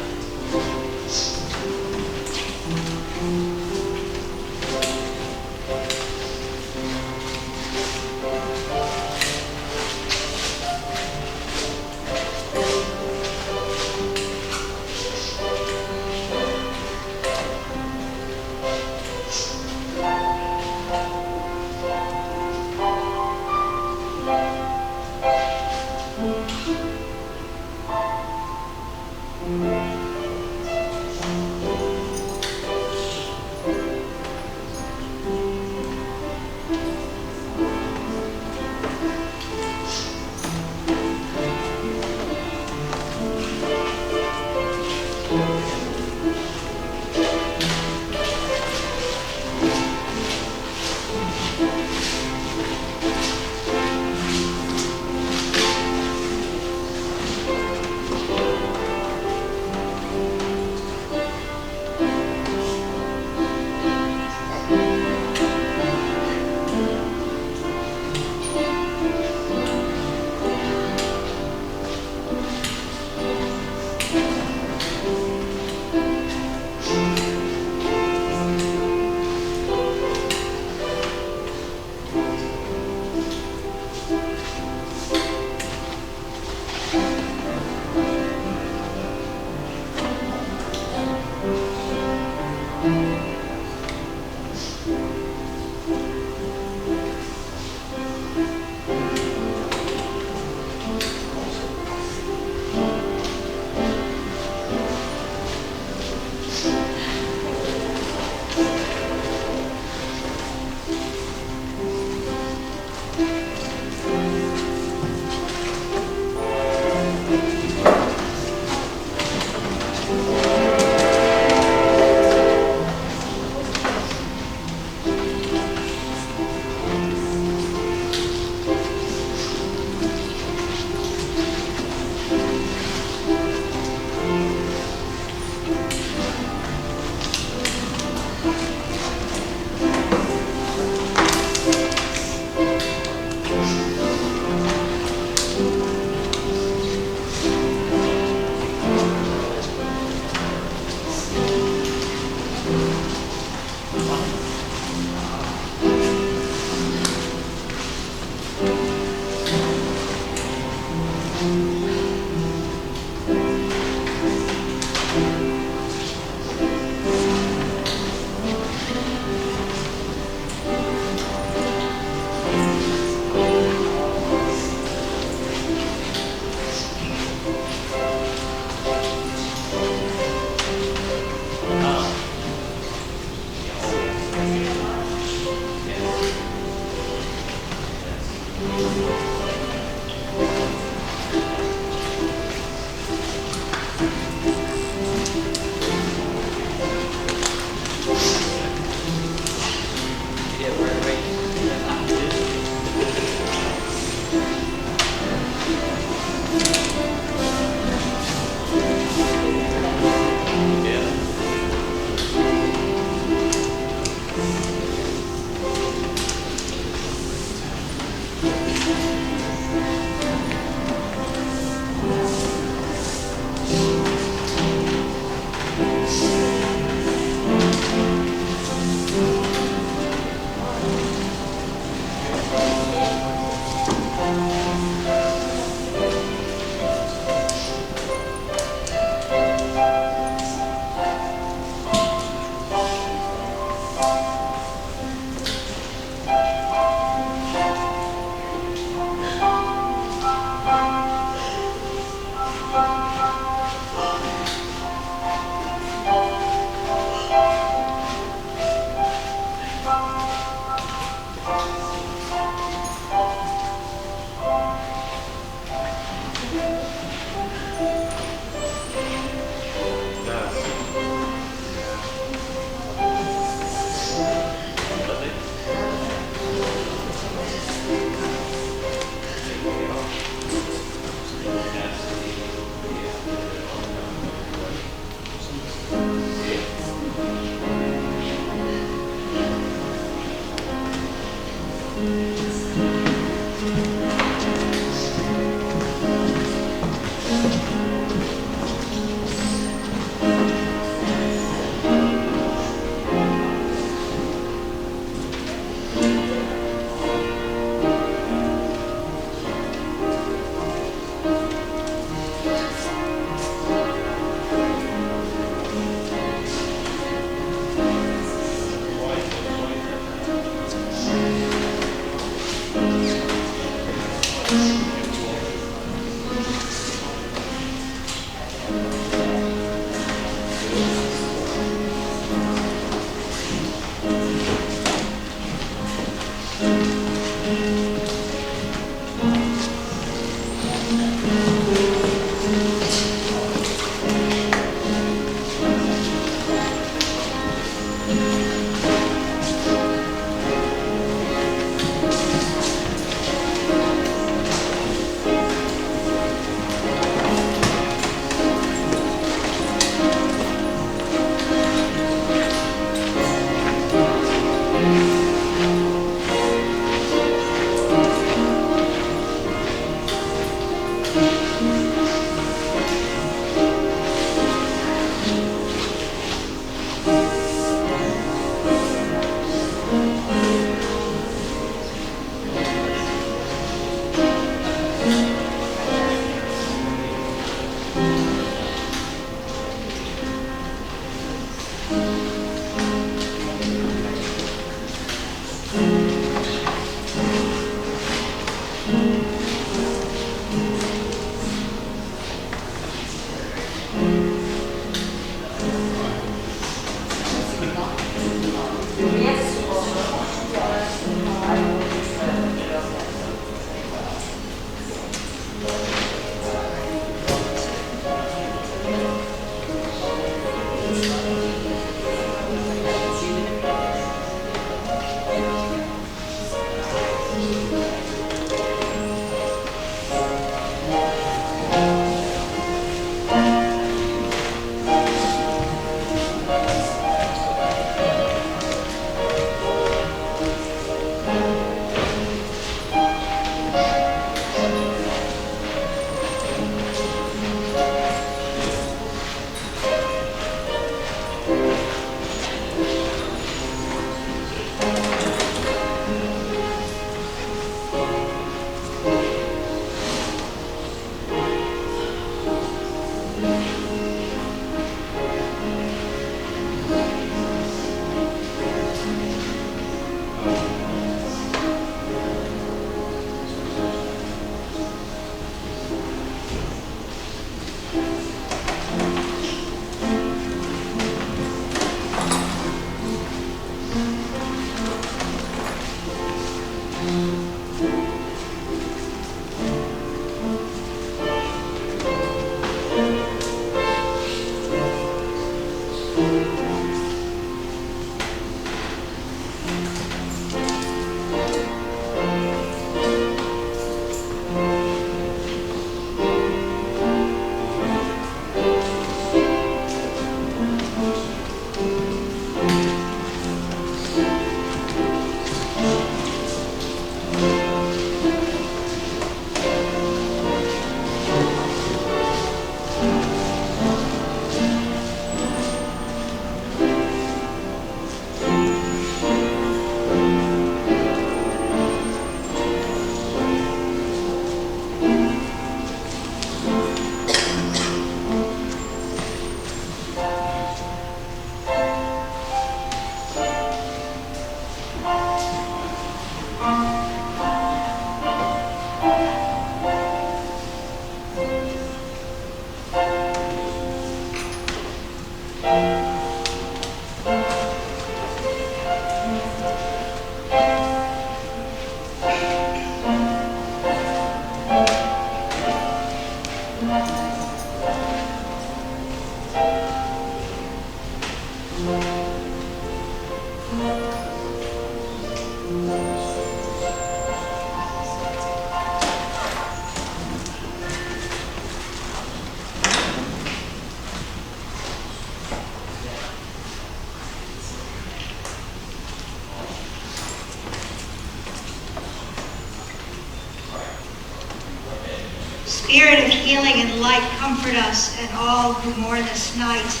Speaker 3: Spirit of healing and light, comfort us and all who mourn this night,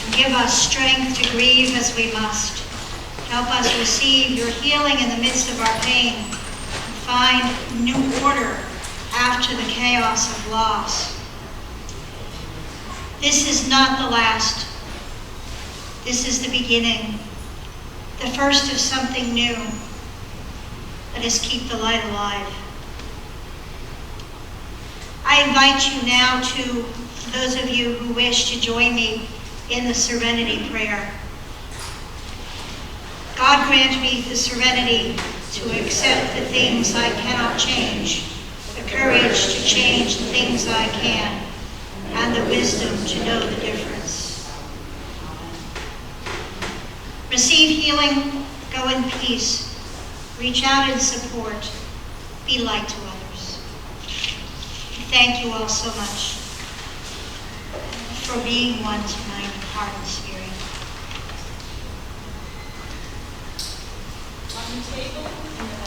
Speaker 3: and give us strength to grieve as we must. Help us receive your healing in the midst of our pain, and find new order after the chaos of loss. This is not the last. This is the beginning, the first of something new. Let us keep the light alive. I invite you now to those of you who wish to join me in the serenity prayer. God grant me the serenity to accept the things I cannot change, the courage to change the things I can, and the wisdom to know the difference. Receive healing, go in peace, reach out in support, be light to others. Thank you all so much for being one tonight in heart and spirit.
Speaker 6: On the table,